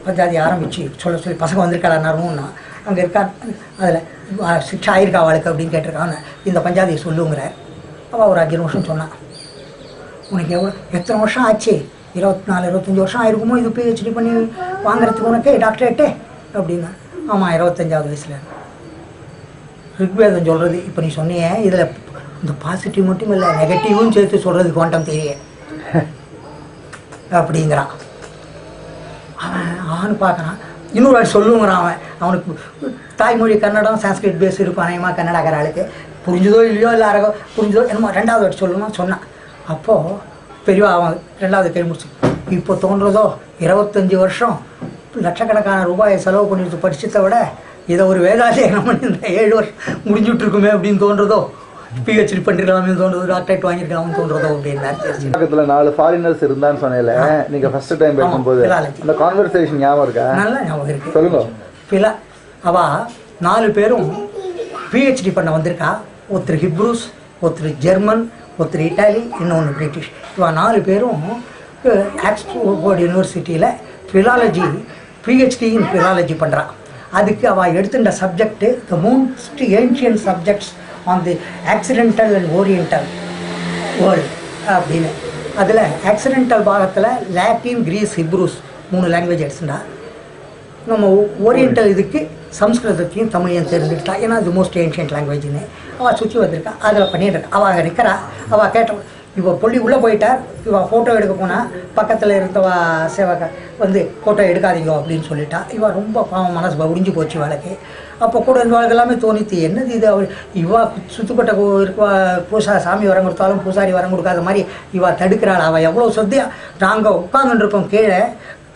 பஞ்சாதி ஆரம்பித்து சொல்லி பசங்க வந்திருக்காருன்னா அங்கே இருக்கா, அதில் சிக்ஷா ஆயிருக்கா அவளுக்கு அப்படின்னு கேட்டிருக்கான்னு இந்த பஞ்சாதியை சொல்லுங்கிறார். அவள் ஒரு 5 நிமிஷம் சொன்னான். உனக்கு எத்தனை வருஷம் ஆச்சு, 24-25 வருஷம் ஆயிருக்குமோ இது பிஹெச்டி பண்ணி வாங்குறதுக்கு உனக்கு டாக்டரேட்டு அப்படின்னா. ஆமாம் 25வது வயசில். ரிக்வேதம் சொல்கிறது இப்போ நீ சொன்னியே, இதில் இந்த பாசிட்டிவ் மட்டும் இல்லை நெகட்டிவும் சேர்த்து சொல்கிறது குவாண்டம் தியரி அப்படிங்கிறான். அவன் ஆன்னு பார்க்குறான். இன்னொரு வாட்டி சொல்லுங்கிறான். அவனுக்கு தாய்மொழி கன்னடம் சான்ஸ்கிரிட் பேஸ் இருக்கும் அநேகமாக கன்னடாக்கார ஆளுக்கு. புரிஞ்சுதோ இல்லையோ இல்லை அரகோ புரிஞ்சுதோ என்னமோ 2வது வாட்டி சொல்லணும்னு சொன்னான். அப்போது பெரியவா அவன் 2வது கேள்வி முடிச்சு, இப்போ தோன்றதோ 25 வருஷம் லட்சக்கணக்கான ரூபாயை செலவு பண்ணிட்டு படிச்சதை விட இதை ஒரு வேதாத்தியனம் பண்ணி இந்த 7 வருஷம் முடிஞ்சுட்ருக்குமே அப்படின்னு தோன்றதோ, பிஹெச்டி பண்ணிருக்கலாமே தோன்றது, டாக்டரேட் வாங்கியிருக்கலாம்னு தோன்றதோ அப்படின்னு. பக்கத்தில் 4 ஃபாரினர்ஸ் இருந்தான்னு சொன்னேன்ல, நீங்க ஃபர்ஸ்ட் டைம் பேசும்போது அந்த கான்வர்சேஷன் ஞாபகம் இருக்கா? நல்லா ஞாபகம் இருக்கு. சொல்லுங்க. அவ 4 பேரும் பிஹெச்டி பண்ண வந்திருக்கா. ஒருத்தர் ஹிப்ரூஸ், ஒருத்தர் ஜெர்மன், ஒருத்தர் இட்டாலி, இன்னொன்று பிரிட்டிஷ். இவ 4 பேரும் ஆக்ஸ்போர்ட் யூனிவர்சிட்டியில் ஃபிலாலஜி பிஹெச்டி இன் ஃபிலாலஜி பண்ணுறான். அதுக்கு அவள் எடுத்துட்ட subject the most ancient subjects on the occidental and oriental world அப்படின்னு. அதில் ஆக்சிடென்டல் பாகத்தில் லாட்டின், கிரீஸ், ஹிப்ரூஸ் 3 லாங்குவேஜ் எடுத்துட்டா. நம்ம ஓரியன்டல் இதுக்கு சம்ஸ்கிருதத்தையும் தமிழையும் தெரிஞ்சுக்கிட்டா. ஏன்னா அது மோஸ்ட் ஏன்ஷியன்ட் லாங்குவேஜ்னு அவள் சுற்றி வந்திருக்கா. அதில் பண்ணிட்டு இருக்கா. அவள் அங்கே நிற்கிறா. அவள் கேட்ட இவள் பொள்ளி உள்ளே போயிட்டார். இவள் ஃபோட்டோ எடுக்க போனால் பக்கத்தில் இருந்தவா சேவக வந்து ஃபோட்டோ எடுக்காதீங்க அப்படின்னு சொல்லிட்டா. இவள் ரொம்ப பாவம், மனசு உடிஞ்சு போச்சு வாழ்க்கை. அப்போ கூட இருந்தவளுக்கு எல்லாமே தோணித்து, என்னது இது, அவள் இவா சுற்றுக்கொட்டை இருக்கா பூசா சாமி வரம் கொடுத்தாலும் பூசாரி வரம் கொடுக்காத மாதிரி இவள் தடுக்கிறாள். அவள் எவ்வளோ சத்தியா. நாங்கள் உட்காந்துருக்கோம் கீழே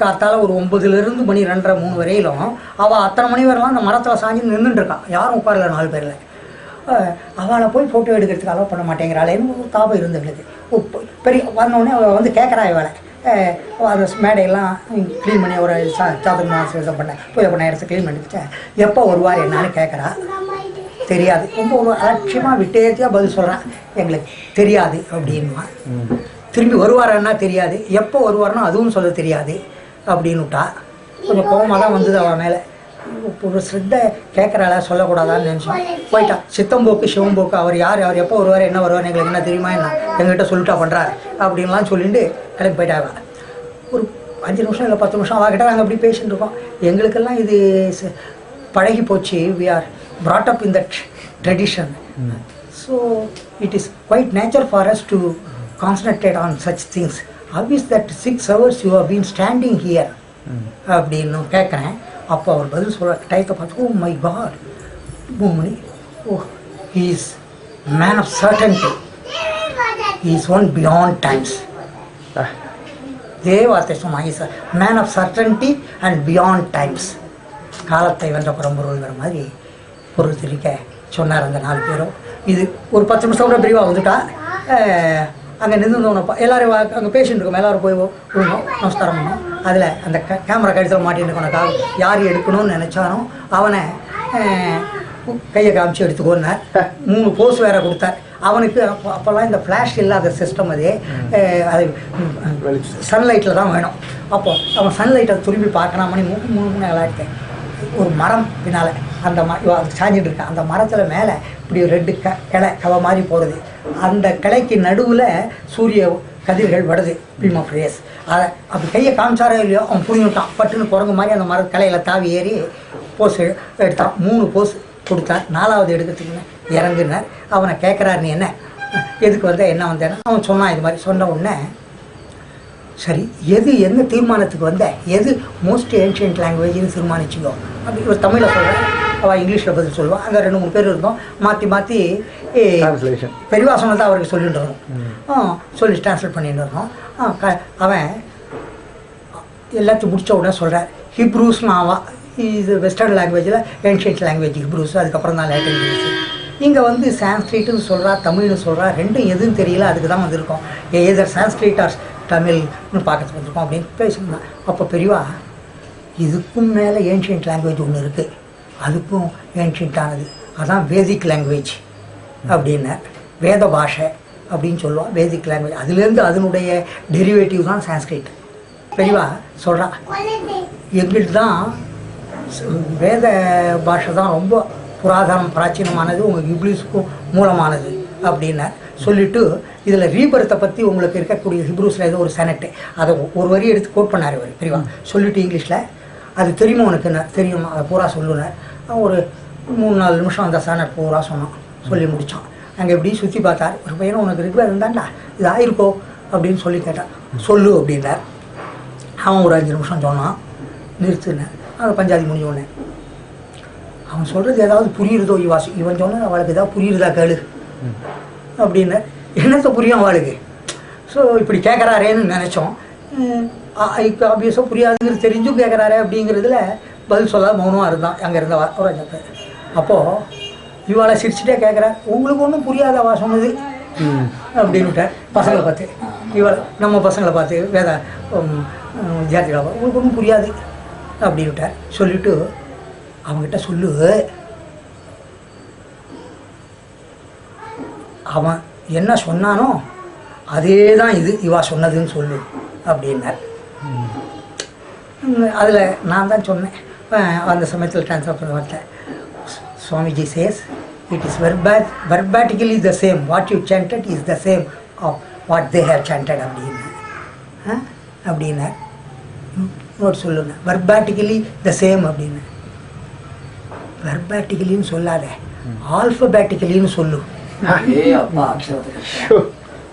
காத்தால் ஒரு 9 மணி 2:30-3 வரையிலும். அவள் அத்தனை மணி வரலாம் அந்த மரத்தில் சாஞ்சி நின்றுட்டுருக்கான். யாரும் உட்காரல 4 பேரில். அவளை போய் ஃபோட்டோ எடுக்கிறதுக்கு அலோவ் பண்ண மாட்டேங்கிறாளேன்னு ஒரு தாபம் இருந்தவளுக்கு. பெரிய வந்தோடனே அவள் வந்து கேட்குறா இவளை. அந்த மேடையெல்லாம் க்ளீன் பண்ணி ஒரு சாதகம் பண்ணேன், பூஜை பண்ண இடத்த க்ளீன் பண்ணிக்கிட்டேன். எப்போ வருவார் என்னான்னு கேட்குறா. தெரியாது. ரொம்ப ஒரு அலட்சியமாக விட்டேத்தியாக பதில் சொல்கிறான், எங்களுக்கு தெரியாது அப்படின்மா. திரும்பி வருவாரன்னா தெரியாது, எப்போ வருவார்னா அதுவும் சொல்ல தெரியாது அப்படின்னு விட்டா. கொஞ்சம் கோபமாக தான் வந்தது அவன் மேலே. ஒரு ஸ்ரத்தை கேட்குறாளா சொல்லக்கூடாதான்னு நினச்சோம். போயிட்டான். சித்தம்போக்கு சிவம்போக்கு, அவர் யார், அவர் எப்போ வருவார், என்ன வருவார், எங்களுக்கு என்ன தெரியுமா, என்ன எங்ககிட்ட சொல்லிட்டா பண்ணுறாரு அப்படின்லாம் சொல்லிட்டு கிளம்பி போயிட்டாங்க. ஒரு 5 நிமிஷம் இல்லை 10 நிமிஷம் அவகிட்ட நாங்கள் அப்படி பேசிட்டு இருக்கோம். எங்களுக்கெல்லாம் இது பழகி போச்சு. We are brought up in that tradition. So it is quite natural for us to concentrate on such things. How is that 6 hours you have been standing here? அப்படின்னு கேட்குறேன். அப்போ அவர் பதில் சொல்கிற டயத்தை பார்த்து, oh my God, Poomani, oh he is man of certainty, he is one beyond times. இதே வார்த்தை சொன்னான், is man of certainty and beyond times. காலத்தை வென்ற பரம்பொருள்ங்கிற மாதிரி பொருள் தெரிவிக்க சொன்னார் அந்த 4 பேரும். இது ஒரு 10 நிமிஷம் கூட பிரிவாக வந்துட்டா. அங்கே நின்றுந்தோன்னப்பா எல்லோரும் அங்கே பேசிட்டு இருக்கோம். எல்லோரும் போய் விடணும், நமஸ்காரம் பண்ணணும். அதில் அந்த கேமரா கழுத்தில் மாட்டின்னு இருக்கோனக்காக யார் எடுக்கணும்னு நினச்சானோ அவனை கையை காமிச்சு எடுத்துக்கோன்னார். 3 போஸ் வேறு கொடுத்தார் அவனுக்கு. அப்போல்லாம் இந்த ஃப்ளாஷ் இல்லாத சிஸ்டம், அதே அது சன்லைட்டில் தான் வேணும். அப்போது அவன் சன்லைட்டை திரும்பி பார்க்கணும். மணி 3 விளையாட்டேன். ஒரு மரம் பின்னால் அந்த சாஞ்சிட்டு இருக்கேன். அந்த மரத்தில் மேலே இப்படி ஒரு 2 கிளை கவை மாதிரி போடுது. அந்த கிளைக்கு நடுவில் சூரிய கதிர்கள் வருது, பீம் ஆஃப் ரேஸ். அதை அப்படி கையை காமிச்சாரோ இல்லையோ அவன் புரிஞ்சுட்டான். பட்டுன்னு குரங்கு மாதிரி அந்த மர கிளையில் தாவி ஏறி போஸ் எடுத்தான். 3 போஸ் கொடுத்தார். 4வது எடுக்கிறதுக்கு இறங்குனார். அவனை கேட்குறாரு, நீ என்ன எதுக்கு வந்த, என்ன வந்தேன்னா அவன் சொன்னான். இது மாதிரி சொன்ன உடனே, சரி என்ன தீர்மானத்துக்கு வந்த, எது மோஸ்ட் ஏன்ஷியன்ட் லாங்குவேஜ்னு தீர்மானிச்சுக்கோ அப்படி. ஒரு தமிழில் சொல்கிறேன், அவள் இங்கிலீஷில் பதில் சொல்லுவாள். அங்கே 2-3 பேர் இருந்தோம். மாற்றி பெரியவா சொன்னதை அவருக்கு சொல்லிட்டு இருந்தோம். சொல்லி ட்ரான்ஸ்லேட் பண்ணிட்டு இருந்தோம். அவன் எல்லாத்தையும் முடித்த உடனே சொல்கிறார், ஹிப்ரூஸ்னு ஆவா. இது வெஸ்டர்ன் லாங்குவேஜில் ஏன்ஷியன்ட் லாங்குவேஜ் ஹிப்ரூஸ், அதுக்கப்புறம் தான் லேட்டின் இங்கிலீஷ். இங்கே வந்து சான்ஸ்கிரிட்னு சொல்கிறா, தமிழ்னு சொல்கிறா, ரெண்டும் எதுவும் தெரியல. அதுக்கு தான் வந்திருக்கோம். ஏதர் சான்ஸ்கிரிட் ஆர் தமிழ்னு பார்க்கறதுக்கு வந்திருக்கோம் அப்படின்னு பேசியிருந்தான். அப்போ பெரியவா, இதுக்கும் மேலே ஏன்ஷியன்ட் லாங்குவேஜ் ஒன்று இருக்குது, அதுக்கும் ஏன்ஷியன்ட்டானது, அதான் வேதிக் லாங்குவேஜ் அப்படின்னார். வேத பாஷை அப்படின்னு சொல்லுவாள் வேதிக் லாங்குவேஜ். அதுலேருந்து அதனுடைய டெரிவேட்டிவ் தான் சான்ஸ்கிரிட். பெரியவா சொல்கிறா, எங்களுக்கு தான் வேத பாஷை தான் ரொம்ப புராதனம் பிராச்சீனமானது, உங்கள் இங்கிலீஷுக்கும் மூலமானது அப்படின்னார். சொல்லிவிட்டு இதில் ரீபர்த்தை பற்றி உங்களுக்கு இருக்கக்கூடிய ஹிப்ரூஸில் ஏதோ ஒரு செனட்டு, அதை ஒரு வரி எடுத்து கோட் பண்ணார் இவர் பெரியவா. சொல்லிவிட்டு இங்கிலீஷில், அது தெரியுமா உனக்கு, என்ன தெரியுமா, அதை பூரா சொல்லுனார். ஒரு 3-4 நிமிஷம் அந்த செனட் பூரா சொன்னான். சொல்லி முடித்தான். அங்கே எப்படி சுற்றி பார்த்தார். ஒரு பையனை, உனக்கு ரிக்வேதம் தான்டா, இது ஆயிருக்கோ அப்படின்னு சொல்லி கேட்டான். சொல்லு அப்படின்னார். அவன் ஒரு 5 நிமிஷம் சொன்னான். நிறுத்தினேன். அந்த பஞ்சாதி முடிஞ்ச உடனே அவன் சொல்கிறது ஏதாவது புரியுறதோ, இவன் சொன்ன அவளுக்கு ஏதாவது புரியுறதா கேளு அப்படின்னு. என்னத்தை புரியும் அவளுக்கு? ஸோ இப்படி கேட்குறாரேன்னு நினச்சோம். இப்போ ஆப்வியஸாக புரியாதுங்கிறது தெரிஞ்சும் கேட்குறாரே அப்படிங்கிறதுல பதில் சொல்லாத மௌனமாக இருந்தான் அங்கே இருந்த ஒரு 5 பேர். அப்போது இவாளை சிரிச்சுட்டே கேட்குறா, உங்களுக்கு ஒன்றும் புரியாதவா சொன்னது அப்படின்னுட்டார். பசங்களை பார்த்து, இவளை நம்ம பசங்களை பார்த்து வேத வித்தியார்த்திகளை பார்த்து, உங்களுக்கு ஒன்றும் புரியாது அப்படின்னுட்டார். சொல்லிவிட்டு அவங்ககிட்ட சொல்லு, அவன் என்ன சொன்னானோ அதே தான் இது இவா சொன்னதுன்னு சொல்லு அப்படின்னார். அதில் நான் தான் சொன்னேன் அந்த சமயத்தில் ட்ரான்ஸ்ஃபர் பண்ண வார்த்தை. Swamiji says, it is verbatically the same, what you chanted is the same of what they have chanted அப்படின்னா நோட் சொல்லுங்க. verbatically the same அப்படின்னு. வெர்பாட்டிக்கலின்னு சொல்லாத, ஆல்ஃபபேட்டிக்கலின்னு சொல்லு.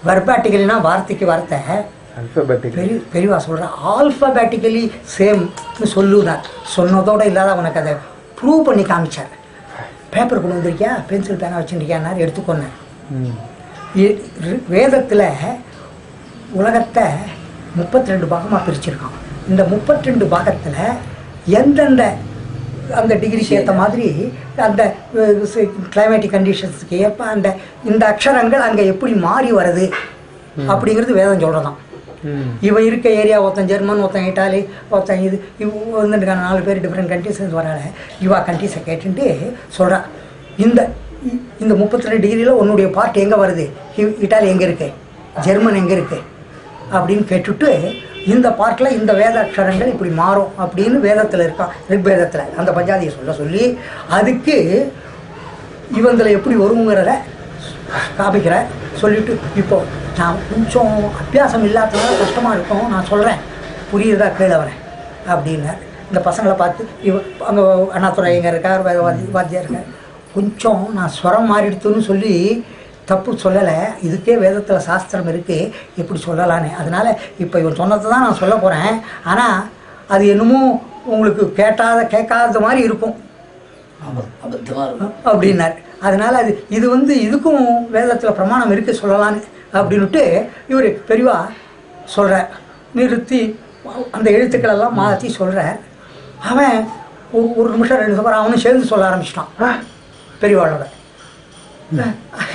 வெர்பாட்டிக்கலினா வார்த்தைக்கு வார்த்தை, பெரியவா சொல்கிற ஆல்ஃபபேட்டிக்கலி சேம்னு சொல்லுனார். சொன்னதோடு இல்லாத அவனுக்கு அதை ப்ரூவ் பண்ணி காமிச்சார். பேப்பர் கொண்டு வந்திருக்கியா, பென்சில் பேனா வச்சுருக்கியான்னார். எடுத்துக்கொன்னேன். வேதத்தில் உலகத்தை 32 பாகமாக பிரிச்சிருக்கான். இந்த 32 பாகத்தில் எந்தெந்த அந்த டிகிரிக்கு ஏற்ற மாதிரி அந்த கிளைமேட்டிக் கண்டிஷன்ஸுக்கு ஏற்ப அந்த இந்த அக்ஷரங்கள் அங்கே எப்படி மாறி வருது அப்படிங்கிறது வேதம் சொல்கிறதான். இவன் இருக்க ஏரியா ஒருத்தன் ஜெர்மன், ஒருத்தன் இட்டாலி, ஒருத்தன் இது வந்துட்டு 4 பேர் டிஃப்ரெண்ட் கண்ட்ரீஸ் வரால இவா கண்ட்ரீஸை கேட்டுட்டு சொல்கிறான். இந்த 32 டிகிரியில் உன்னுடைய பார்ட் எங்கே வருது, இட்டாலி எங்கே இருக்கு, ஜெர்மன் எங்கே இருக்குது அப்படின்னு கேட்டுட்டு இந்த பாட்டில் இந்த வேத அக்ஷரங்கள் இப்படி மாறும் அப்படின்னு வேதத்தில் இருக்கான், ரிக்வேதத்தில் அந்த பஞ்சாதியை சொல்லி அதுக்கு இவங்களை எப்படி வருங்கிறத காமிக்கிற சொல்லிவிட்டு, இப்போது நான் கொஞ்சம் அபியாசம் இல்லாததுனால கஷ்டமாக இருக்கும், நான் சொல்கிறேன் புரியுதா கீழே வரேன் அப்படின்னார். இந்த பசங்களை பார்த்து அங்கே அண்ணாதுரை எங்கே இருக்கார், வாத்தியார் இருக்கார், கொஞ்சம் நான் ஸ்வரம் மாறிடுத்துன்னு சொல்லி தப்பு சொல்லலை, இதுக்கே வேதத்தில் சாஸ்திரம் இருக்குது எப்படி சொல்லலான்னு. அதனால் இப்போ இவன் சொன்னதை தான் நான் சொல்ல போகிறேன், ஆனால் அது என்னமோ உங்களுக்கு கேட்காத மாதிரி இருக்கும் அப்படின்னார். அதனால் இது இதுக்கும் வேதத்தில் பிரமாணம் இருக்குது சொல்லலான்னு அப்படின்ட்டு இவர் பெரியவா சொல்கிறார். நிறுத்தி அந்த எழுத்துக்களெல்லாம் மாற்றி சொல்கிறார். அவன் ஒரு நிமிஷம் 2 நிமிஷம் அவனும் சேர்ந்து சொல்ல ஆரம்பிச்சிட்டான் பெரியவாளோட.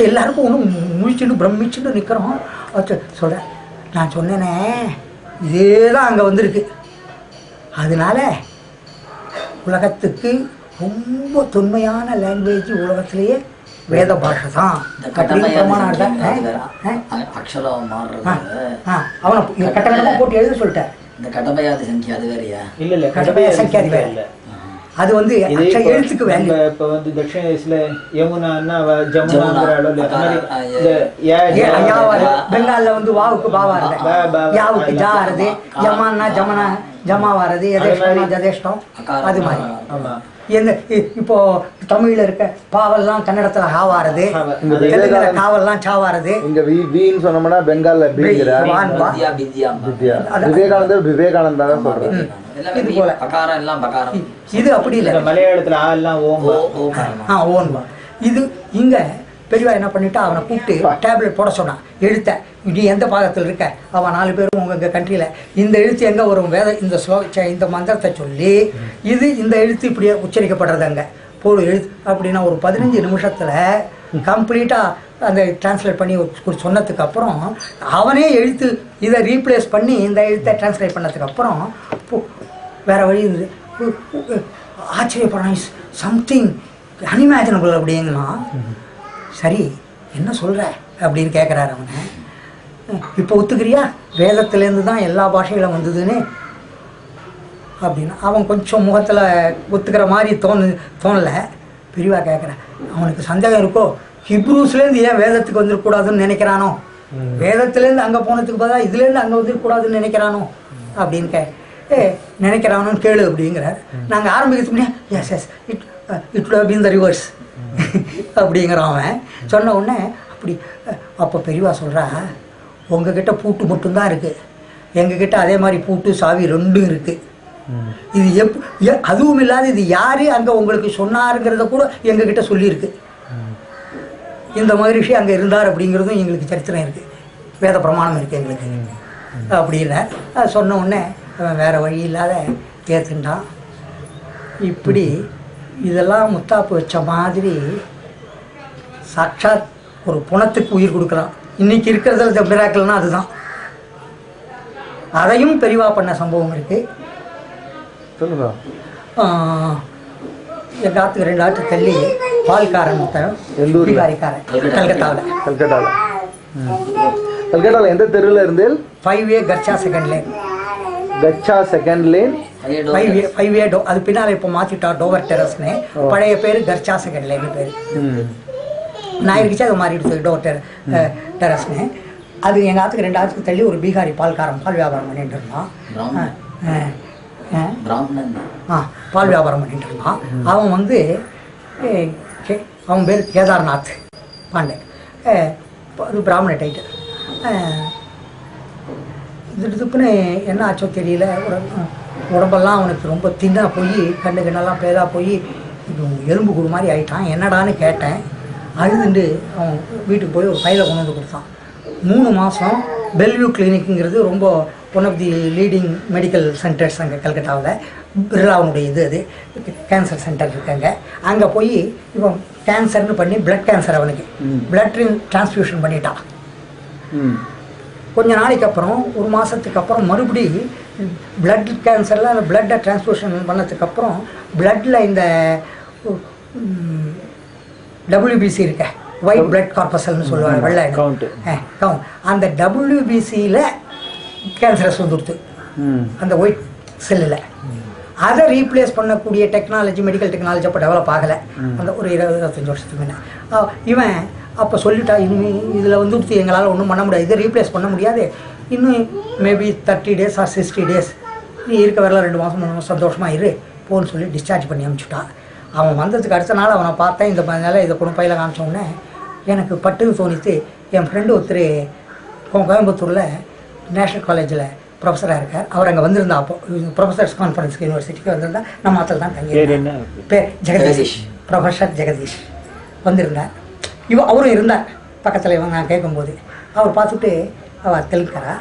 எல்லாருக்கும் ஒன்றும் முழிச்சுட்டு பிரமிச்சுட்டு நிற்கிறோம். சொல்கிறேன், நான் சொன்னேனே இதே தான் அங்கே வந்திருக்கு, அதனால உலகத்துக்கு ரொம்ப தொன்மையான லாங்குவேஜ் உலகத்திலேயே வேத பாஷை தான் அப்படின்னு பிரமாணம். அவனை கட்டணமாக போட்டு எழுத சொல்லிட்டேன். இந்த கடமையாதி சங்கியா அது வேறையா? இல்ல கடமையாதி சங்கியா அது வேற. அது எழுத்துக்கு வேல்யூ. இப்போ தட்சிண தேசத்துல யமுனான்னா ஜமுனாங்கறாளோ பெங்கால்ல வாவுக்கு பாவா இருந்தது, யாவுக்கு ஜா வருது, ஜமான்னா ஜமனா ஜமா வருது, எதேஷ்டம்னா ஜதேஷ்டம். அது மாதிரி இப்போ தமிழ்ல இருக்க பாவெல்லாம் கன்னடத்துல ஹாவாருது, தெலுங்குல காவெல்லாம் சாவாருது. இங்க வீன்னு சொன்னோம்னா பெங்கால்ல விவேகானந்தா தான் சொல்றேன். இது போல இது அப்படி இல்லை, மலையாளத்துல ஓன்பா. இது இங்க பெரியவா என்ன பண்ணிட்டா அவனை கூப்பிட்டு டேப்லெட் போட சொன்னான். எழுத்த நீ எந்த பாகத்தில் இருக்க, அவன் 4 பேரும் உங்கள் கண்ட்ரியில் இந்த எழுத்து எங்கே வரும், வேத இந்த மந்திரத்தை சொல்லி இந்த எழுத்து இப்படியே உச்சரிக்கப்படுறது அங்கே போடு எழுத்து அப்படின்னா ஒரு 15 நிமிஷத்தில் கம்ப்ளீட்டாக அந்த டிரான்ஸ்லேட் பண்ணி சொன்னதுக்கு அப்புறம் அவனே எழுத்து இதை ரீப்ளேஸ் பண்ணி இந்த எழுத்தை டிரான்ஸ்லேட் பண்ணதுக்கப்புறம் வேறு வழி இருந்தது. ஆச்சரியப்படான், சம்திங் அன்இமேஜினபிள் அப்படின்னா. சரி என்ன சொல்கிற அப்படின்னு கேட்குறாரு அவனை. இப்போ ஒத்துக்கிறியா வேதத்துலேருந்து தான் எல்லா பாஷைகளும் வந்ததுன்னு அப்படின்னா அவன் கொஞ்சம் முகத்தில் ஒத்துக்கிற மாதிரி தோணலை. பெரியவா கேட்குறேன், அவனுக்கு சந்தேகம் இருக்கோ, ஹிப்ரூஸ்லேருந்து ஏன் வேதத்துக்கு வந்துடக்கூடாதுன்னு நினைக்கிறானோ, வேதத்துலேருந்து அங்கே போனதுக்கு பதிலாக இதுலேருந்து அங்கே வந்துடக்கூடாதுன்னு நினைக்கிறானோ அப்படின்னு நினைக்கிறானோன்னு கேளு அப்படிங்கிறார். நாங்கள் ஆரம்பிக்கிறதுக்கு முன்னாடி yes it would have been the reverse அப்படிங்கிறான் அவன். சொன்ன உடனே அப்படி அப்போ பெரியவா சொல்கிறா, உங்ககிட்ட பூட்டு மட்டும்தான் இருக்குது, எங்ககிட்ட அதே மாதிரி பூட்டு சாவி 2 இருக்குது. இது அதுவும் இல்லாத இது யார் அங்கே உங்களுக்கு சொன்னாருங்கிறத கூட எங்ககிட்ட சொல்லியிருக்கு. இந்த மகரிஷி அங்கே இருந்தார் அப்படிங்கிறதும் எங்களுக்கு சரித்திரம் இருக்குது, வேத பிரமாணம் இருக்குது எங்களுக்கு அப்படின்னா சொன்ன உடனே அவன் வேறு வழி இல்லாத ஏற்றுண்டான். இப்படி இதெல்லாம் முத்தாப்பு வச்ச மாதிரி சாட்சாத் ஒரு புணத்துக்கு உயிர் கொடுக்குறான். இன்றைக்கி இருக்கிறதுல மிராக்கல்னா அதுதான். அதையும் பெரிவா பண்ண சம்பவம் இருக்குது. சொல்லுங்க. எங்கள் ஆற்றுக்கு 2 ஆட்டு தள்ளி பால்காரன் பீகாரிக்காரன் கல்கட்டாவில் எந்த தெருவில் இருந்து? 5A Garcha second lane. Garcha second lane 5A அது பின்னால் இப்போ மாற்றிட்டா டோவர் டெரஸ்னு. பழைய பேர் கர்ச்சா செகண்ட் லேன் பேர். நான் இருந்துச்சு அது மாறிடுச்சு டோவர் டெரஸ்னு. அது எங்கள் ஆற்றுக்கு 2 ஆற்றுக்கு தள்ளி ஒரு பீகாரி பால்காரன் பால் வியாபாரம் பண்ணிட்டு இருந்தான். பால் வியாபாரம் பண்ணிட்டு இருந்தான். அவன் அவன் பேர் கேதார்நாத் பாண்டே. அது பிராமண டைட்டில். திடுப்புன்னு என்ன ஆச்சோ தெரியல, உடம்பெல்லாம் அவனுக்கு ரொம்ப தின்னாக போய் கண்ணெல்லாம் பேராக போய் எலும்பு கூடு மாதிரி ஆகிட்டான். என்னடான்னு கேட்டேன். அழுதுண்டு அவன் வீட்டுக்கு போய் ஒரு ஃபைலை கொண்டு வந்து கொடுத்தான். 3 மாதம் பெல்வியூ கிளினிக்குங்கிறது ரொம்ப one of the leading medical centres அங்கே கல்கட்டாவில். பிர்லாவுடைய அது கேன்சர் சென்டர் இருக்காங்க. அங்கே போய் இப்போ கேன்சர்னு பண்ணி பிளட் கேன்சர் அவனுக்கு பிளட் டிரான்ஸ்ஃபியூஷன் பண்ணிட்டான். கொஞ்ச நாளைக்கு அப்புறம் 1 மாதத்துக்கு அப்புறம் மறுபடி பிளட் கேன்சரில் அந்த பிளட்டை டிரான்ஸ்ஃபியூஷன் பண்ணதுக்கப்புறம் பிளட்டில் இந்த WBC இருக்க ஒயிட் பிளட் கார்பஸல்னு சொல்லுவாங்க, வெள்ளை கவுண்ட். அந்த WBCயில் கேன்சரஸ் வந்துடுது. அந்த ஒயிட் செல்லில். அதை ரீப்ளேஸ் பண்ணக்கூடிய டெக்னாலஜி, மெடிக்கல் டெக்னாலஜி அப்போ டெவலப் ஆகலை. அந்த ஒரு 20-25 வருஷத்துக்கு முன்னே இவன் அப்போ சொல்லிட்டா, இதில் வந்துட்டு எங்களால் ஒன்றும் பண்ண முடியாது, இதை ரீப்ளேஸ் பண்ண முடியாது, இன்னும் மேபி 30 days ஆர் 60 days நீ இருக்க வரல, 2 மாதம் 3 மாதம் சந்தோஷமாக இரு போன்னு சொல்லி டிஸ்சார்ஜ் பண்ணி அனுப்பிச்சுட்டான். அவன் வந்ததுக்கு அடுத்த நாள் அவனை பார்த்தேன். இந்த நிலை இதை கொண்டு பையில் காமிச்சோடனே எனக்கு பட்டுன்னு தோணித்து. என் ஃப்ரெண்டு ஒருத்தர் கோயம்புத்தூரில் நேஷ்னல் காலேஜில் ப்ரொஃபஸராக இருக்கார். அவர் அங்கே வந்திருந்தா, அப்போ ப்ரொஃபஸர்ஸ் கான்ஃபரன்ஸ்க்கு யூனிவர்சிட்டிக்கு வந்திருந்தா. நம்ம ஆத்தில் தான் தங்கி பேர் ஜெகதீஷ், ப்ரொஃபஸர் ஜெகதீஷ் வந்திருந்தார். அவரும் இருந்தார் பக்கத்தில். இவங்க நான் கேட்கும்போது அவர் பார்த்துட்டு, அவள் தெலுங்குக்காரா,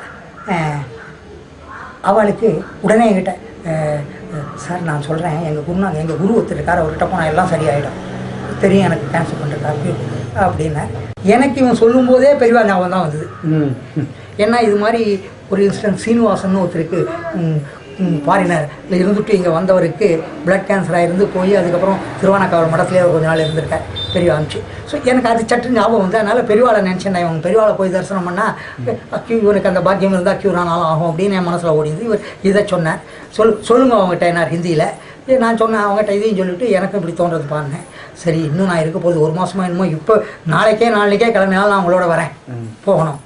அவளுக்கு உடனே என்கிட்ட, சார் நான் சொல்கிறேன், எங்கள் குரு ஒருத்தர் இருக்கார், அவர்கிட்ட போனால் எல்லாம் சரியாயிடும், தெரியும் எனக்கு கேன்சல் பண்ணுறதுக்காக அப்படின்னா. எனக்கு இவன் சொல்லும்போதே பெரியவா ஞாபகம் தான் வந்தது. ஏன்னா இது மாதிரி ஒரு இன்ஸ்டன்ட் சீனிவாசன் ஒருத்தருக்கு ஃபாரினரில் இருந்துட்டு இங்கே வந்தவருக்கு பிளட் கேன்சராக இருந்து போய் அதுக்கப்புறம் திருவானக்காவல் மடத்துலேயே கொஞ்ச நாள் இருந்திருக்கேன் பெரியவா அனுப்பிச்சு. ஸோ எனக்கு அது சற்று ஞாபகம் வந்து, அதனால் பெரியவாளை நினச்சேன். இவங்க பெரியவாளை போய் தரிசனம் பண்ணால் இவனுக்கு அந்த பாக்கியம் இருந்தால் க்யூரானாலும் ஆகும் அப்படின்னு என் மனசில் ஓடிந்து. இவர் இதை சொன்னேன். சொல்லுங்க அவங்ககிட்ட என்ன ஹிந்தியில். நான் சொன்னேன் அவங்ககிட்ட இதையும் சொல்லிவிட்டு எனக்கு இப்படி தோன்றது பாருங்க. சரி, இன்னும் நான் இருக்க போது 1 மாதமாக என்னமோ, இப்போ நாளைக்கே கிளம்பினாலும் நான் உங்களோட வரேன், போகணும்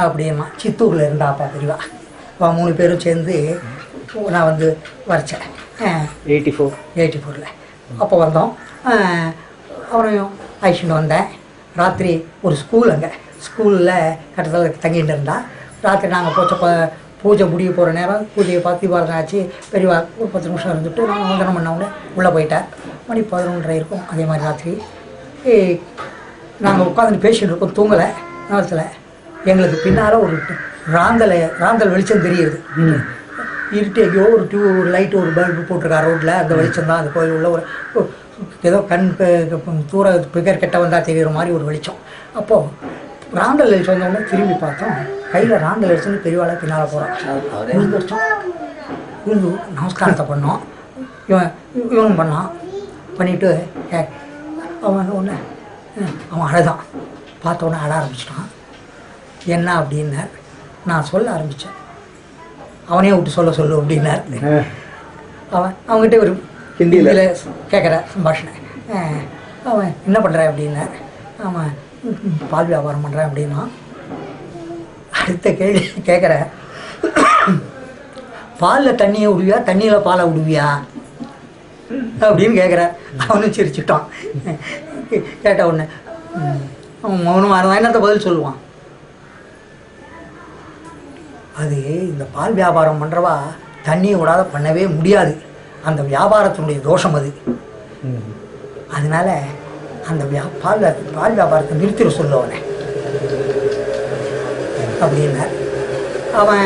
அப்படின்னா. சித்தூரில் இருந்தாப்பா பெரியவா. 3 பேரும் சேர்ந்து நான் வந்து வரைச்சேன் 84. அப்போ வந்தோம். அவனையும் அழிச்சுட்டு வந்தேன். ராத்திரி ஒரு ஸ்கூல், அங்கே ஸ்கூலில் கட்டத்தில் தங்கிட்டு இருந்தால். ராத்திரி நாங்கள் பூஜை முடிய போகிற நேரம், பூஜையை பார்த்து தீபாரதனை ஆச்சு. பெரியவா ஒரு 10 நிமிஷம் இருந்துட்டு நாங்கள் வந்தனம் பண்ணவுடனே உள்ளே போயிட்டேன். மணி 11:30 இருக்கும். அதே மாதிரி ராத்திரி நாங்கள் உட்காந்து பேசிகிட்டு இருக்கோம், தூங்கலை நேரத்தில். எங்களுக்கு பின்னால் ஒரு ராந்தல் வெளிச்சம் தெரியுது. இருட்டு எங்கேயோ ஒரு லைட்டு, ஒரு பல்பு போட்டிருக்கா ரோட்டில். அந்த வெளிச்சம் தான் அந்த கோயில் உள்ள ஒரு ஏதோ கண் தூர பிகர் கெட்ட வந்தால் தெரிகிற மாதிரி ஒரு வெளிச்சம். அப்போது ராந்தல் வெளிச்சம் வந்தோடனே திரும்பி பார்த்தோம். கையில் ராந்தல் வெளிச்சம்னு பெரியவாளை பின்னால் போகிறான். விழுந்து நமஸ்காரத்தை பண்ணோம். இவனும் பண்ணான். பண்ணிவிட்டு அவன் அழதான். பார்த்தோன்னே அழ ஆரம்பிச்சிட்டான். என்ன அப்படின்னார். நான் சொல்ல ஆரம்பித்தேன். அவனே விட்டு சொல்லு அப்படின்னார். அவங்ககிட்ட ஒரு ஹிந்தியில் கேட்குற சம்பாஷணை. அவன் என்ன பண்ணுற அப்படின்னார். அவன் பால் வியாபாரம் பண்ணுறேன் அப்படின்னா. அடுத்த கேள்வி கேட்குற, பாலில் தண்ணியை விடுவியா, தண்ணியில் பாலை விடுவியா அப்படின்னு கேட்குற. அவனும் சிரிச்சுட்டான். கேட்ட உடனே அவன் மௌனமாக என்னத்தை பதில் சொல்லுவான். அது இந்த பால் வியாபாரம் பண்ணுறவா தண்ணியை விடாத பண்ணவே முடியாது. அந்த வியாபாரத்தினுடைய தோஷம் அது. அதனால அந்த பால் வியாபாரத்தை நிறுத்திட சொல்லுவனே அப்படின்னார். அவன்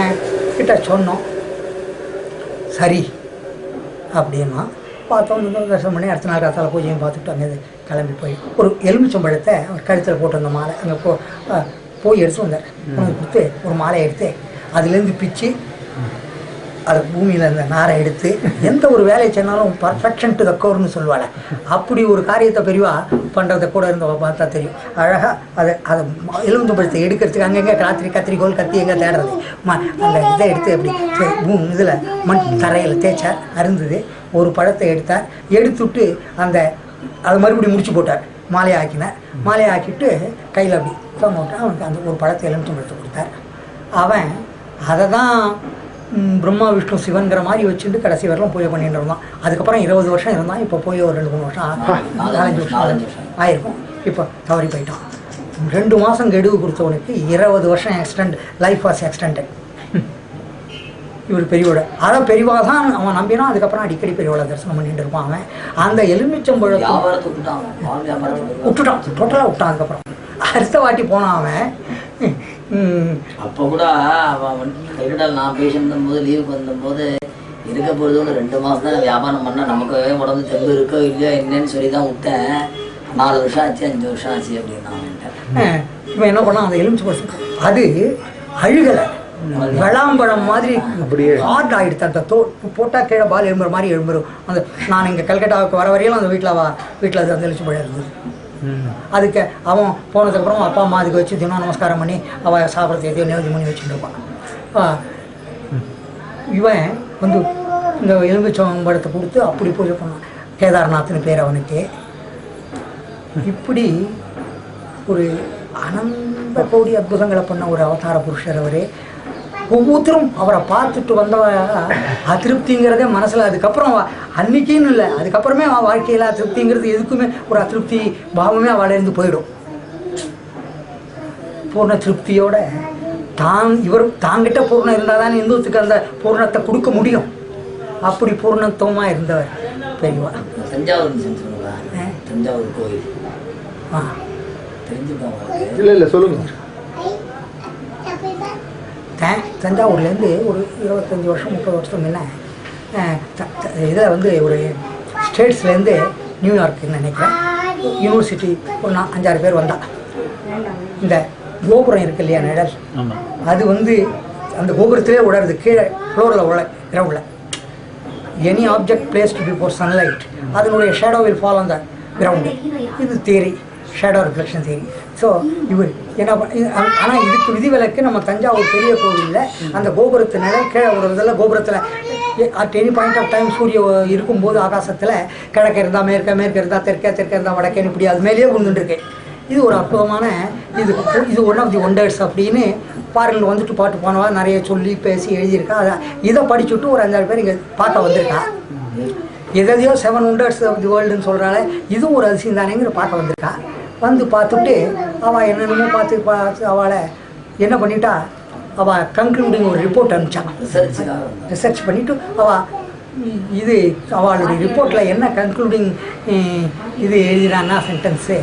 கிட்ட சொன்னோம். சரி அப்படின்னா பார்த்தோம். தரிசனம் பண்ணி அடுத்த நாள் காத்தால பூஜையும் பார்த்துட்டு அங்கே கிளம்பி போய் ஒரு எலுமிச்சம்பழத்தை அவர் கழுத்தில் போட்டு வந்த மாலை அங்கே போய் எடுத்து வந்தார். உனக்கு கொடுத்து ஒரு மாலையை எடுத்து அதுலேருந்து பிச்சு அது பூமியில் அந்த நாரை எடுத்து எந்த ஒரு வேலையை சொன்னாலும் பர்ஃபெக்ஷன் டு த கோர்னு சொல்லுவாள். அப்படி ஒரு காரியத்தை பெரியவா பண்ணுறதை கூட இருந்தவ பார்த்தா தெரியும். அழகாக அதை எலுமிச்சம்பழத்தை எடுக்கிறதுக்கு அங்கங்கே ராத்திரி கத்திரிக்கோள் கத்தி எங்கே தேடுறது அந்த இதை எடுத்து அப்படி இதில் மண் தரையில் தேய்ச்சார். அருந்தது. ஒரு பழத்தை எடுத்தார். எடுத்துவிட்டு அதை மறுபடியும் முடிச்சு போட்டார். மாலையை ஆக்கினார். மாலையை ஆக்கிட்டு கையில் அப்படி விட்டு அவனுக்கு அந்த ஒரு பழத்தை எலுமிச்சம்பழத்தை கொடுத்தார். அவன் அதை தான் பிரம்மா விஷ்ணு சிவன்கிற மாதிரி வச்சுட்டு கடைசி வரலாம் பூஜை பண்ணிட்டு இருந்தான். அதுக்கப்புறம் 20 வருஷம் இருந்தான். இப்போ போய் ஒரு 2-3 வருஷம் 4-5 வருஷம் ஆயிருக்கும். இப்போ தவறி போயிட்டான். 2 மாதம் கெடுவு கொடுத்தவனுக்கு 20 வருஷம் எக்ஸ்டெண்ட், லைஃப் வாஸ் எக்ஸ்டெண்டட். இவர் பெரியவோட அதான் பெரியவா தான் அவன் நம்பினான். அதுக்கப்புறம் அடிக்கடி பெரியவோட தரிசனம் பண்ணிட்டு இருப்பான். அவன் அந்த எலுமிச்சம்பழத்தை விட்டுட்டான், டோட்டலாக விட்டான். அதுக்கப்புறம் அடுத்த வாட்டி போனான் அவன். அப்போ கூட அவன் கைவிடால் நான் பேஷண்ட் போது லீவுக்கு வந்தபோது இருக்க பொழுது 2 மாதம் தான் வியாபாரம் பண்ணால் நமக்கு உடம்பு தெம்பு இருக்கோ இல்லையோ என்னன்னு சொல்லி தான் விட்டேன். 4 வருஷம் ஆச்சு, 5 வருஷம் ஆச்சு அப்படின்னு நான் வந்துட்டேன். இவன் என்ன பண்ணான், அந்த எலுமிச்சம்பழம் அது அழுகலை, வெளாம்பழம் மாதிரி ஹார்ட் ஆகிடுது. அந்த போட்டால் கீழே பால் எழும்புற மாதிரி எழும்புறோம். அந்த நான் இங்கே கல்கட்டாவுக்கு வர வரையிலும் அந்த வீட்டில் அது அந்த எலுமிச்சம்பழம் இருந்தது. அதுக்கு அவன் போனதுக்கப்புறம் அப்பா அம்மா அதுக்கு வச்சு தினம் நமஸ்காரம் பண்ணி அவள் சாப்பிட்றது எதையோ நிவேதி பண்ணி வச்சுட்டு இருப்பான். இவன் வந்து இந்த எலும்புச்சம்பழத்தை கொடுத்து அப்படி பூஜை பண்ணான். கேதார்நாத்னு பேர் அவனுக்கு. இப்படி ஒரு அனந்த கோடி அற்புதங்களை பண்ண ஒரு அவதார புருஷர் அவர். ஒவ்வொருத்தரும் அவரை பார்த்துட்டு வந்தவ அதிருப்திங்கிறதே மனசில். அதுக்கப்புறம் அன்னைக்குன்னு இல்லை, அதுக்கப்புறமே அவன் வாழ்க்கையில் அதிருப்திங்கிறது எதுக்குமே ஒரு அதிருப்தி பாவமே அவளேருந்து போயிடும். பூர்ண திருப்தியோட தாங்கிட்ட பூர்ணம் இருந்தால் தான் இந்துத்துக்கு அந்த பூர்ணத்தை கொடுக்க முடியும். அப்படி பூர்ணத்துவமாக இருந்தவர் பெரியவா. தஞ்சாவூர் கோயில் இல்லை சொல்லுங்க. தஞ்சாவூர்லேருந்து ஒரு 25 வருஷம் 30 வருஷத்துக்கு முன்ன இதில் வந்து ஒரு ஸ்டேட்ஸ்லேருந்து நியூயார்க்குன்னு நினைக்கிறேன் யூனிவர்சிட்டி ஒரு 5-6 பேர் வந்தா. இந்த கோபுரம் இருக்கு இல்லையா நிழல், அது வந்து அந்த கோபுரத்திலே உடறது, கீழே ஃப்ளோரில் உள்ள கிரவுண்டில். Any object placed before sunlight அதனுடைய shadow will fall on the ground. இது theory, shadow reflection theory. So இவர் என்ன ஆனால் இதுக்கு விதிவிலக்கு நம்ம தஞ்சாவூர் பெரிய கோவிலில் அந்த கோபுரத்து நிழல் கீழே விடுறதில் கோபுரத்தில் at any point of time சூரிய இருக்கும்போது ஆகாசத்தில் கிழக்க இருந்தால் மேற்கு இருந்தால் தெற்க இருந்தால் வடக்கேன்னு இப்படி அது மேலேயே விழுந்துட்டுருக்கு. இது ஒரு அற்புதமான இது ஒன் ஆஃப் தி ஒண்டர்ஸ் அப்படின்னு பாருங்கள் வந்துட்டு பாட்டு போனவா நிறைய சொல்லி பேசி எழுதியிருக்கா. அதை இதை படிச்சுட்டு ஒரு 5-6 பேர் இங்கே பார்க்க வந்திருக்கா. எதையோ 7 ஒண்டர்ஸ் ஆஃப் தி வேர்ல்டுன்னு சொல்கிறாள், இதுவும் ஒரு அதிசயம் தானேங்கிற பார்க்க வந்திருக்கா. வந்து பார்த்துட்டு அவள் என்னென்னமோ பார்த்து அவளை என்ன பண்ணிட்டா, அவள் கன்க்ளூடிங் ஒரு ரிப்போர்ட் அனுப்பிச்சான். ரிசர்ச் பண்ணிவிட்டு அவள் இது அவளுடைய ரிப்போர்ட்டில் என்ன கன்க்ளூடிங் இது எழுதினான்னா sentence,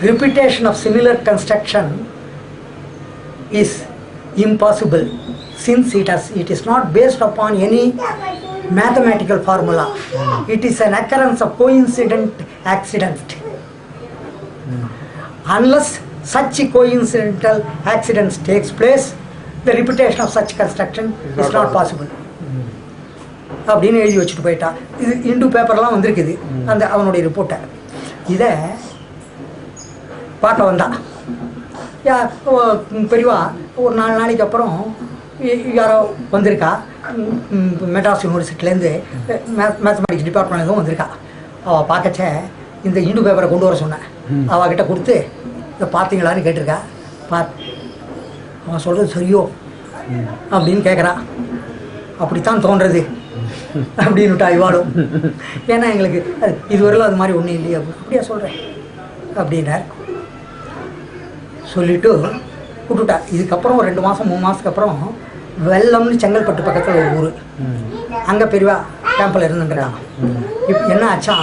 repetition of similar construction is impossible since it is not based upon any mathematical formula. It is an occurrence of coincident accident. Unless such coincidental accidents takes place, the repetition of such construction is not possible. அப்படின்னு எழுதி வச்சுட்டு போயிட்டா. இது இந்து பேப்பர்லாம் வந்திருக்குது அந்த அவனுடைய ரிப்போர்ட்டை. இதை பார்க்க வந்தான் பெரியவா. ஒரு 4 நாளைக்கு அப்புறம் யாரோ வந்திருக்கா, மெட்ராஸ் யூனிவர்சிட்டிலேருந்து மேத்தமெட்டிக்ஸ் டிபார்ட்மெண்ட்லேருந்து வந்திருக்கா. அவள் பார்க்கச்ச இந்த இந்து பேப்பரை கொண்டு வர சொன்னேன். அவகிட்ட கொடுத்து இதை பார்த்தீங்களான்னு கேட்டிருக்கா. அவன் சொல்கிறது சரியோ அப்படின்னு கேட்குறான். அப்படித்தான் தோன்றது அப்படின்னுட்டா இவாளும். ஏன்னா எங்களுக்கு இதுவரையிலும் அது மாதிரி ஒன்றும் இல்லையா. அப்படியா சொல்கிறேன் அப்படின்னார். சொல்லிவிட்டு விட்டுட்டா. இதுக்கப்புறம் ஒரு 2 மாதம் 3 மாதத்துக்கு அப்புறம் வெள்ளம்னு செங்கல்பட்டு பக்கத்தில் ஒரு ஊர், அங்கே பெரியவா கேம்பில் இருந்துங்கிறாங்க. இப்போ என்ன ஆச்சா,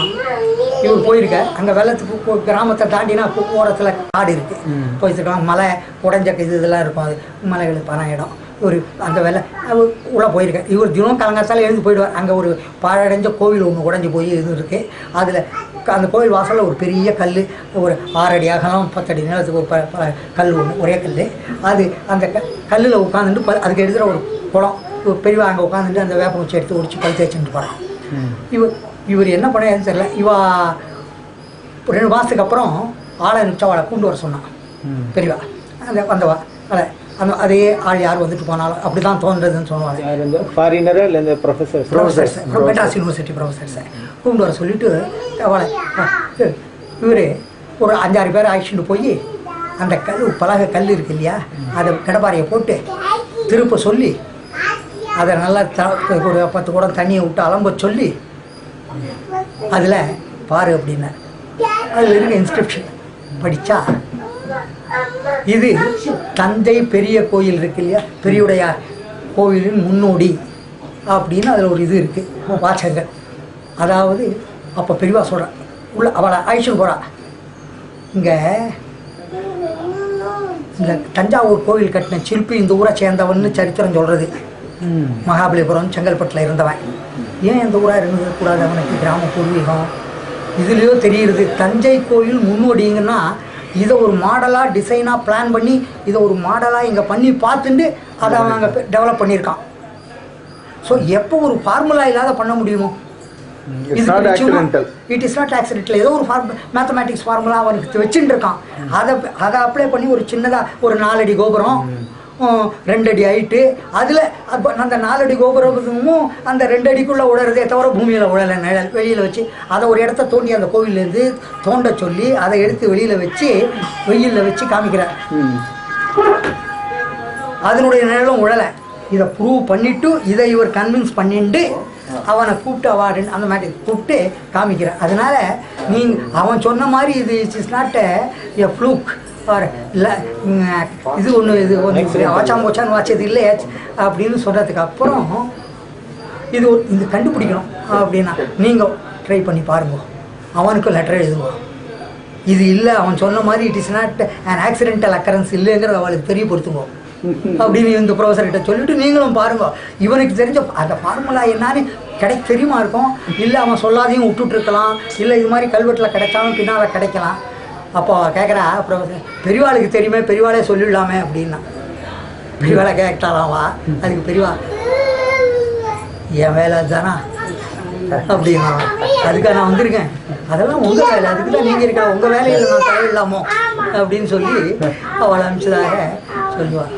இவர் போயிருக்க அங்கே வெள்ளத்துக்கு கிராமத்தை தாண்டினா ஓரத்தில் காடு இருக்குது, போயிருக்கலாம். மலை உடஞ்ச இதெல்லாம் இருக்கும், அது மலைகளுக்கு பண இடம். ஒரு அந்த வெள்ளை உள்ளே போயிருக்கேன். இவர் தினம் காலங்காத்தால் எழுந்து போயிடுவார். அங்கே ஒரு பாழடைஞ்ச கோவில் ஒன்று உடஞ்சி போய் இது இருக்குது. அதில் அந்த கோவில் வாசலில் ஒரு பெரிய கல், ஒரு 6 அடி அகலம் 10 அடி நீளத்துக்கு ஒரு கல் ஒன்று, ஒரே கல். அது அந்த கல்லில் உட்காந்துட்டு அதுக்கு எடுக்கிற ஒரு குளம். பெரியவா அங்கே உட்காந்துட்டு அந்த வேப்ப குச்சி எடுத்து ஒடிச்சு கல் தேய்ச்சிட்டு போகிறான். இவர் என்ன பண்ண தெரியல. இவா 2 மாதத்துக்கு அப்புறம் ஆளை அனுப்பிச்சா அவளை கொண்டு வர சொன்னான் பெரியவா. அந்த வந்தவா அதே ஆள் யார் வந்துட்டு போனாலும் அப்படி தான் தோன்றதுன்னு சொல்லுவாங்க. ஃபாரினரா இல்லை இந்த ப்ரொஃபஸர்ஸ் மெட்ராஸ் யூனிவர்சிட்டி ப்ரொஃபஸர்ஸை கூப்பிட்டு வர சொல்லிவிட்டு அவளை இவர் ஒரு 5-6 பேர் அழைச்சிட்டு போய் அந்த பலகை கல் இருக்கு இல்லையா, அதை கடப்பாறையை போட்டு திருப்ப சொல்லி அதை நல்லா ஒரு 10 குடம் தண்ணியை விட்டு அலம்ப சொல்லி அதில் பாரு அப்படின்னா அதில் இருக்க இன்ஸ்கிரிப்ஷன் படித்தா, இது தஞ்சை பெரிய கோயில் இருக்கு இல்லையா, பெரியுடையார் கோவிலின் முன்னோடி அப்படின்னு அதில் ஒரு இது இருக்குது வாசகங்கள். அதாவது அப்போ பெரியவா சொல்கிறான் உள்ள அவளை அழைச்சிட்டு போகிறா. இங்கே இந்த தஞ்சாவூர் கோவில் கட்டின சிற்பி இந்த ஊரை சேர்ந்தவன்னு சரித்திரம் சொல்கிறது. மகாபலிபுரம் செங்கல்பட்டில் இருந்தவன். ஏன் இந்த ஊராக இருந்தக்கூடாது, அவனுக்கு கிராம பூர்வீகம். இதுலேயோ தெரியுது தஞ்சை கோயில் முன்னோடிங்கன்னா இதை ஒரு மாடலாக டிசைனாக பிளான் பண்ணி இதை ஒரு மாடலாக இங்கே பண்ணி பார்த்துட்டு அதை அவன் அங்கே டெவலப் பண்ணியிருக்கான். ஸோ எப்போ ஒரு ஃபார்முலா இல்லாத பண்ண முடியுமோ, இட் இஸ் நாட் ஆக்சிடென்டல். ஏதோ ஒரு மேத்தமேட்டிக்ஸ் ஃபார்முலா அவனுக்கு வச்சுட்டு இருக்கான். அதை அப்ளை பண்ணி ஒரு சின்னதாக ஒரு 4 அடி கோபுரம், 2 அடி ஹைட்டு. அதில் அப்போ அந்த 4 அடி கோபுரமும் அந்த 2 அடிக்குள்ளே உழறதே தவிர பூமியில் உழலை, நிழல் வெளியில் வச்சு அதை ஒரு இடத்த தோண்டி அந்த கோவிலேருந்து தோண்ட சொல்லி அதை எடுத்து வெளியில் வச்சு வெயிலில் வச்சு காமிக்கிறார். அதனுடைய நிழலும் உழலை. இதை ப்ரூவ் பண்ணிவிட்டு இதை இவர் கன்வின்ஸ் பண்ணிட்டு அவனை கூப்பிட்டு அவன் அந்த மாதிரி கூப்பிட்டு காமிக்கிறான். அதனால அவன் சொன்ன மாதிரி இது இட்ஸ் நாட் எ ஃப்ளூக் இல்லை, இது ஒன்று வாச்சாம்போச்சான்னு வாச்சது இல்லை அப்படின்னு சொல்கிறதுக்கு அப்புறம் இது கண்டுபிடிக்கணும் அப்படின்னா நீங்கள் ட்ரை பண்ணி பாருங்க. அவனுக்கும் லெட்டர் எழுதுவான். இது இல்லை, அவன் சொன்ன மாதிரி it is not an accidental occurrence இல்லைங்கிறத அவளுக்கு தெரியப்படுத்துங்க அப்படின்னு இந்த ப்ரொஃபஸர்கிட்ட சொல்லிட்டு நீங்களும் பாருங்க. இவனுக்கு தெரிஞ்ச அந்த ஃபார்முலா என்னன்னு தெரியுமா இருக்கும். இல்லை அவன் சொல்லாதையும் விட்டுட்ருக்கலாம், இல்லை இது மாதிரி கல்வெட்டில் கிடைச்சாலும் பின்னால் கிடைக்கலாம். அப்போ கேட்குறா ப்ரொஃபஸர், பெரியவாளுக்கு தெரியுமே, பெரியவாளே சொல்லிடலாமே அப்படின்னா. பெரியவாளை கேட்டாலாவா? அதுக்கு பெரியவா என் வேலை அதுதானா அப்படின்னா, அதுக்காக நான் வந்திருக்கேன், அதெல்லாம் உங்கள் வேலை, அதுக்கு தான் நீங்கள் இருக்க, உங்கள் வேலையில் நான் தலையிடலாமோ அப்படின்னு சொல்லி அவளை அனுப்பிச்சதாக சொல்லுவாள்.